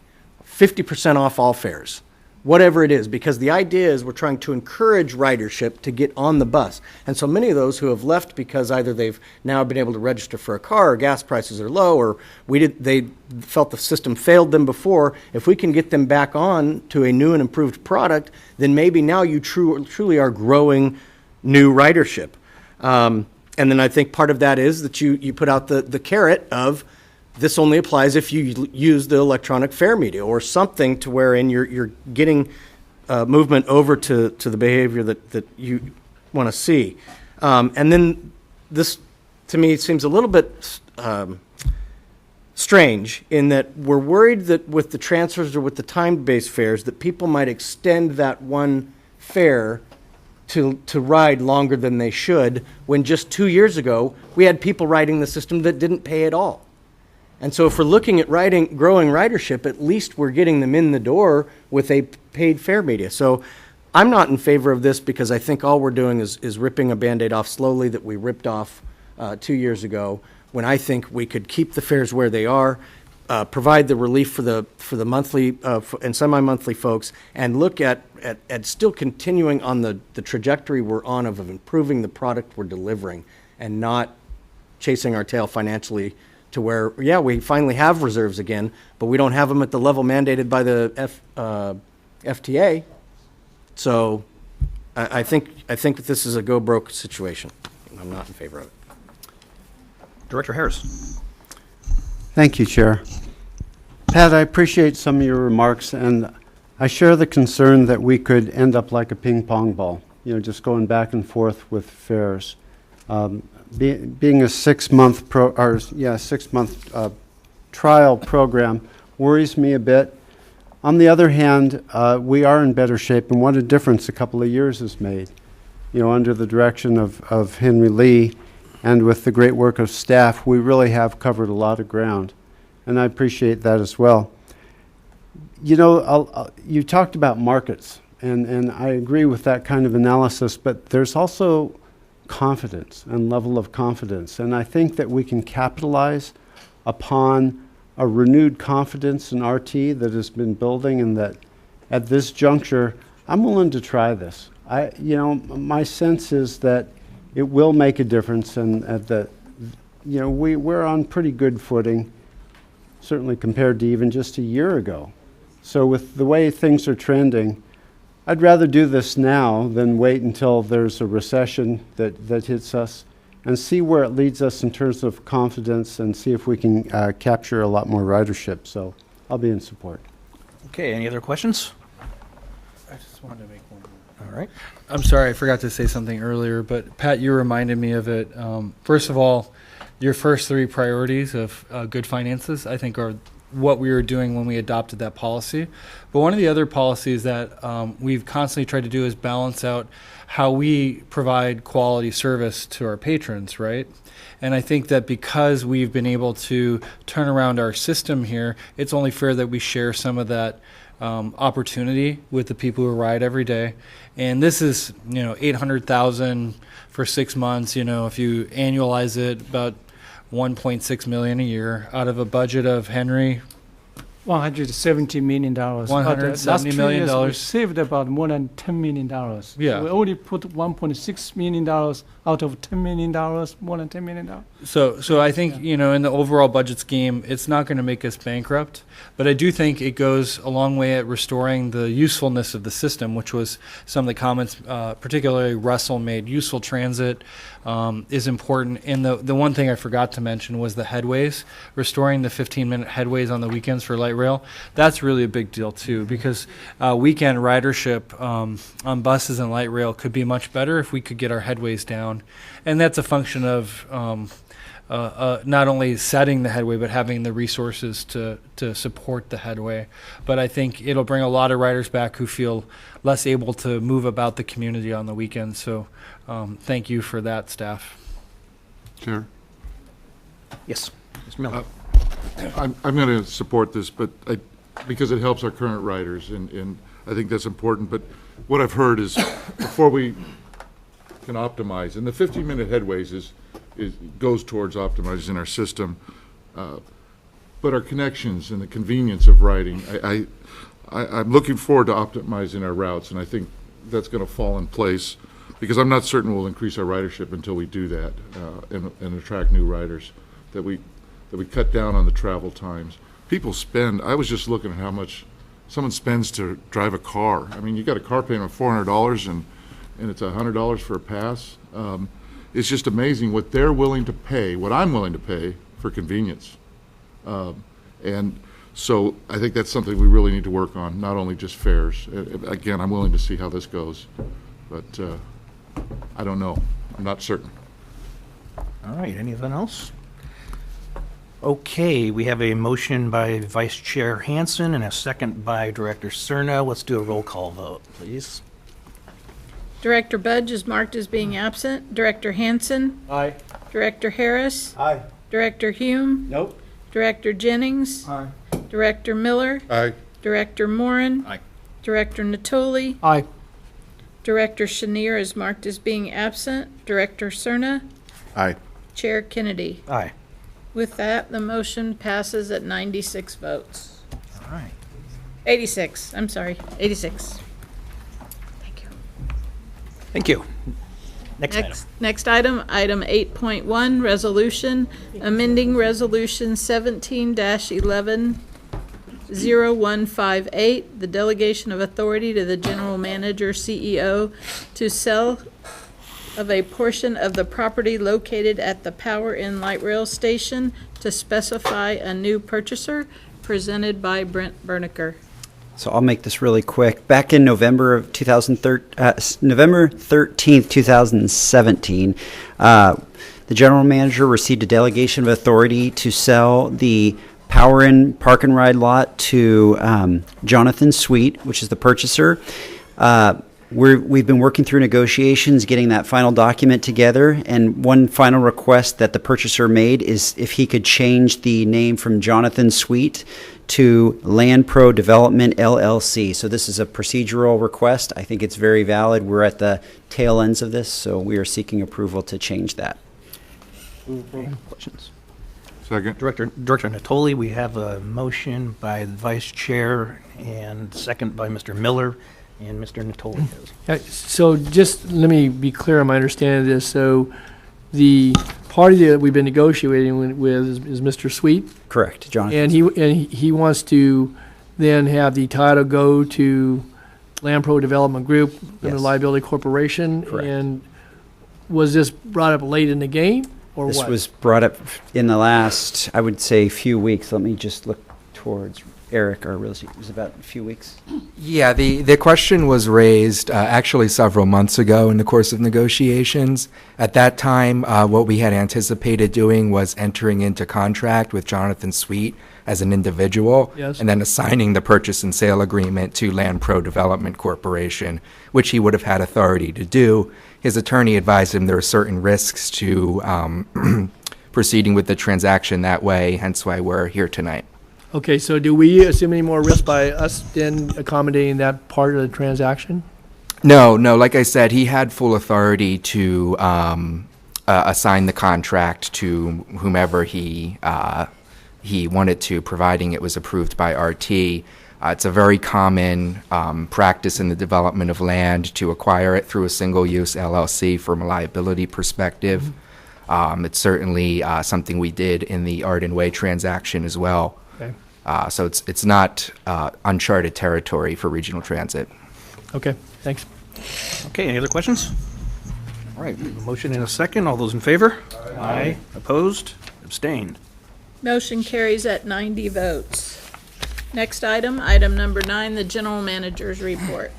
50% off all fares, whatever it is, because the idea is we're trying to encourage ridership to get on the bus. And so many of those who have left because either they've now been able to register for a car, or gas prices are low, or they felt the system failed them before, if we can get them back on to a new and improved product, then maybe now you truly are growing new ridership. And then I think part of that is that you put out the carrot of, this only applies if you use the electronic fare media or something to wherein you're getting movement over to the behavior that you want to see. And then this, to me, seems a little bit strange in that we're worried that with the transfers or with the time-based fares that people might extend that one fare to ride longer than they should, when just 2 years ago we had people riding the system that didn't pay at all. And so if we're looking at growing ridership, at least we're getting them in the door with a paid fare media. So I'm not in favor of this, because I think all we're doing is ripping a Band-Aid off slowly that we ripped off 2 years ago, when I think we could keep the fares where they are, provide the relief for the monthly and semi-monthly folks, and look at still continuing on the trajectory we're on of improving the product we're delivering, and not chasing our tail financially to where, yeah, we finally have reserves again, but we don't have them at the level mandated by the FTA. So I think that this is a go broke situation. I'm not in favor of it. Director Harris. Thank you, Chair. Pat, I appreciate some of your remarks, and I share the concern that we could end up like a ping pong ball, just going back and forth with fares. Being a 6-month trial program worries me a bit. On the other hand, we are in better shape, and what a difference a couple of years has made. Under the direction of Henry Lee and with the great work of staff, we really have covered a lot of ground. and I appreciate that as well. You know, you talked about markets, and I agree with that kind of analysis, but there's also confidence and level of confidence, and I think that we can capitalize upon a renewed confidence in RT that has been building, and that at this juncture, I'm willing to try this. My sense is that it will make a difference, and that, we're on pretty good footing, certainly compared to even just a year ago. So with the way things are trending, I'd rather do this now than wait until there's a recession that hits us, and see where it leads us in terms of confidence, and see if we can capture a lot more ridership. So I'll be in support. Okay, any other questions? I just wanted to make one. All right. I'm sorry, I forgot to say something earlier, but Pat, you reminded me of it. First of all, your first three priorities of good finances, I think, are what we were doing when we adopted that policy. But one of the other policies that we've constantly tried to do is balance out how we provide quality service to our patrons, right? And I think that because we've been able to turn around our system here, it's only fair that we share some of that opportunity with the people who ride every day. And this is, $800,000 for 6 months. If you annualize it, about $1.6 million a year out of a budget of, Henry, $170 million. $170 million. We saved about more than $10 million. Yeah. So we already put $1.6 million out of $10 million, more than $10 million. So I think, in the overall budget scheme, it's not going to make us bankrupt. But I do think it goes a long way at restoring the usefulness of the system, which was some of the comments, particularly Russell made. Useful transit is important. And the one thing I forgot to mention was the headways, restoring the 15-minute headways on the weekends for light rail. That's really a big deal, too, because weekend ridership on buses and light rail could be much better if we could get our headways down. And that's a function of not only setting the headway, but having the resources to support the headway. But I think it'll bring a lot of riders back who feel less able to move about the community on the weekends. So thank you for that, staff. Chair? Yes, Mr. Miller. I'm going to support this, but because it helps our current riders, and I think that's important. But what I've heard is before we can optimize, and the 15-minute headways goes towards optimizing our system, but our connections and the convenience of riding, I'm looking forward to optimizing our routes, and I think that's going to fall in place, because I'm not certain we'll increase our ridership until we do that and attract new riders, that we cut down on the travel times. People spend, I was just looking at how much someone spends to drive a car. I mean, you got a car payment of $400 and it's $100 for a pass. It's just amazing what they're willing to pay, what I'm willing to pay for convenience. And so I think that's something we really need to work on, not only just fares. Again, I'm willing to see how this goes, but I don't know. I'm not certain. All right, anything else? Okay, we have a motion by Vice Chair Hansen and a second by Director Cerna. Let's do a roll call vote, please. Director Budge is marked as being absent. Director Hansen? Aye. Director Harris? Aye. Director Hume? Nope. Director Jennings? Aye. Director Miller? Aye. Director Morin? Aye. Director Natoli? Aye. Director Chenier is marked as being absent. Director Cerna? Aye. Chair Kennedy. Aye. With that, the motion passes at 96 votes. All right. 86, I'm sorry, 86. Thank you. Next item. Next item, item 8.1, resolution, amending resolution 17-11-0158, the delegation of authority to the general manager, CEO, to sell of a portion of the property located at the Power Inn Light Rail Station to specify a new purchaser, presented by Brent Berniker. So I'll make this really quick. Back in November 13th, 2017, the general manager received a delegation of authority to sell the Power Inn Park and Ride lot to Jonathan Sweet, which is the purchaser. We've been working through negotiations, getting that final document together, and one final request that the purchaser made is if he could change the name from Jonathan Sweet to Land Pro Development LLC. So this is a procedural request. I think it's very valid. We're at the tail ends of this, so we are seeking approval to change that. Questions? Second. Director Natoli, we have a motion by the Vice Chair and second by Mr. Miller, and Mr. Natoli has. So just let me be clear on my understanding of this. So the party that we've been negotiating with is Mr. Sweet? Correct, Jonathan. And he wants to then have the title go to Land Pro Development Group, Limited Liability Corporation. Correct. And was this brought up late in the game, or This what? was brought up in the last, I would say, few weeks. Let me just look towards Eric, our real estate. It was about a few weeks. Yeah, the question was raised actually several months ago in the course of negotiations. At that time, what we had anticipated doing was entering into contract with Jonathan Sweet as an individual, Yes. and then assigning the purchase and sale agreement to Land Pro Development Corporation, which he would have had authority to do. His attorney advised him there are certain risks to proceeding with the transaction that way, hence why we're here tonight. Okay, so do we assume any more risk by us then accommodating that part of the transaction? No, like I said, he had full authority to assign the contract to whomever he wanted to, providing it was approved by RT. It's a very common practice in the development of land to acquire it through a single-use LLC from a liability perspective. It's certainly something we did in the Arden Way transaction as well. Okay. So it's not uncharted territory for regional transit. Okay, thanks. Okay, any other questions? All right, we have a motion and a second. All those in favor? Aye. Opposed? Abstained? Motion carries at 90 votes. Next item, item number 9, the general manager's report.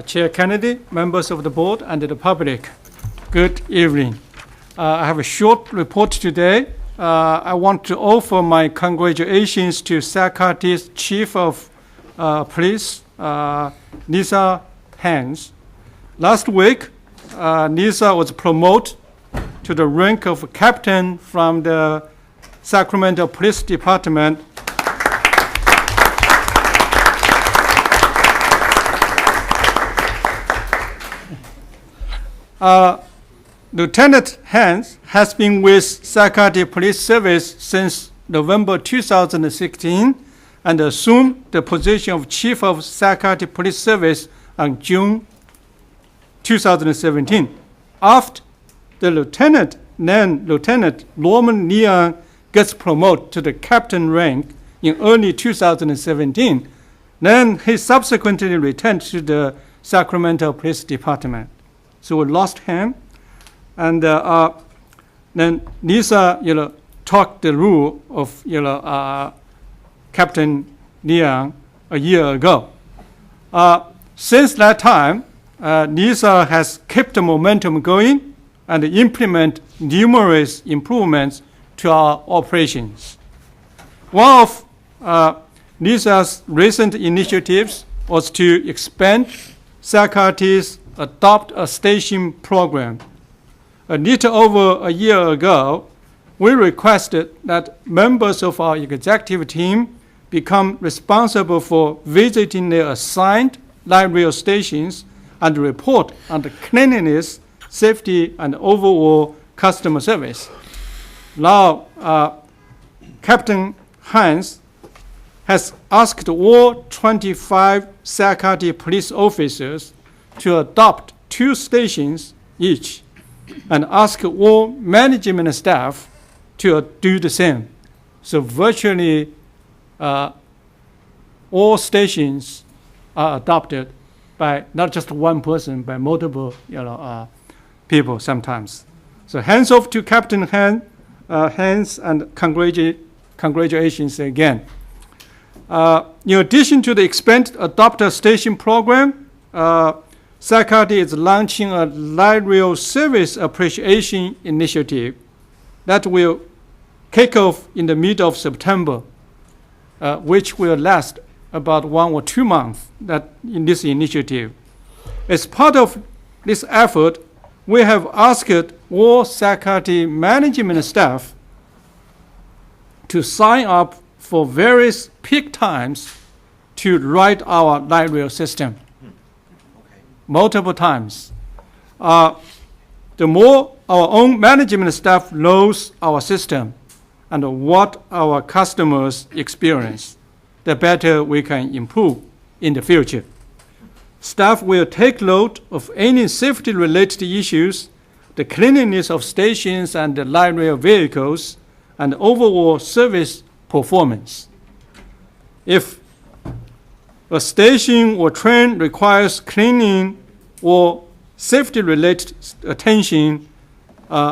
Chair Kennedy, members of the board, and the public, good evening. I have a short report today. I want to offer my congratulations to Sacramento's Chief of Police, Lisa Hans. Last week, Lisa was promoted to the rank of captain from the Sacramento Police Department. Lieutenant Hans has been with Sacramento Police Service since November 2016 and assumed the position of Chief of Sacramento Police Service on June 2017. After the lieutenant, then Lieutenant Norman Leon, gets promoted to the captain rank in early 2017, then he subsequently returned to the Sacramento Police Department. So we lost him. And then Lisa, taught the rule of, Captain Leon a year ago. Since that time, Lisa has kept the momentum going and implement numerous improvements to our operations. One of Lisa's recent initiatives was to expand Sacramento's Adopt a Station program. A little over a year ago, we requested that members of our executive team become responsible for visiting their assigned light rail stations and report on the cleanliness, safety, and overall customer service. Now, Captain Hans has asked all 25 Sacramento police officers to adopt 2 stations each, and ask all management staff to do the same. So virtually all stations are adopted by not just one person, by multiple people sometimes. So hands off to Captain Hans, and congratulations again. In addition to the expanded Adopter Station program, Sacramento is launching a light rail service appreciation initiative that will kick off in the middle of September, which will last about 1 or 2 months in this initiative. As part of this effort, we have asked all faculty management staff to sign up for various peak times to ride our light rail system. Multiple times. The more our own management staff knows our system and what our customers experience, the better we can improve in the future. Staff will take note of any safety-related issues, the cleanliness of stations and the light rail vehicles, and overall service performance. If a station or train requires cleaning or safety-related attention,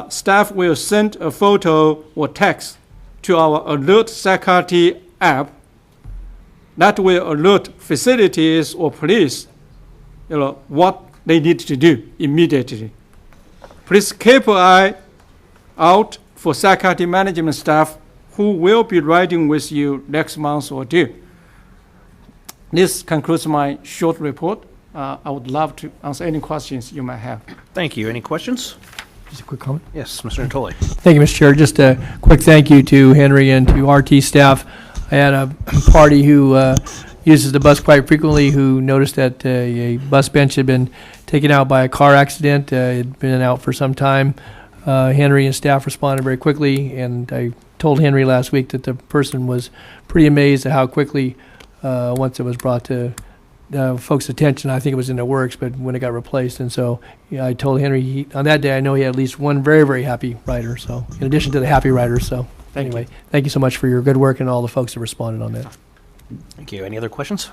staff will send a photo or text to our Alert Faculty app that will alert facilities or police what they need to do immediately. Please keep an eye out for faculty management staff who will be riding with you next month or two. This concludes my short report. I would love to answer any questions you might have. Thank you. Any questions? Just a quick comment. Yes, Mr. Natoli. Thank you, Mr. Chair. Just a quick thank you to Henry and to RT staff. I had a party who uses the bus quite frequently who noticed that a bus bench had been taken out by a car accident. It had been out for some time. Henry and staff responded very quickly, and I told Henry last week that the person was pretty amazed at how quickly, once it was brought to folks' attention, I think it was in the works, but when it got replaced. And so I told Henry, on that day, I know he had at least one very, very happy rider, so in addition to the happy riders. So anyway, thank you so much for your good work and all the folks that responded on that. Thank you. Any other questions?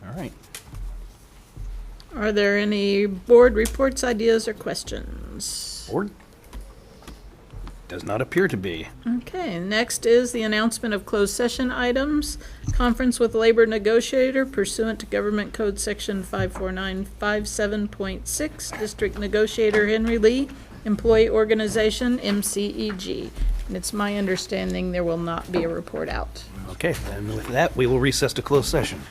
All right. Are there any board reports, ideas, or questions? Board? Does not appear to be. Okay, next is the announcement of closed session items. Conference with labor negotiator pursuant to Government Code Section 54957.6, District Negotiator Henry Lee, Employee Organization, MCEG. And it's my understanding there will not be a report out. Okay, then with that, we will recess to closed session.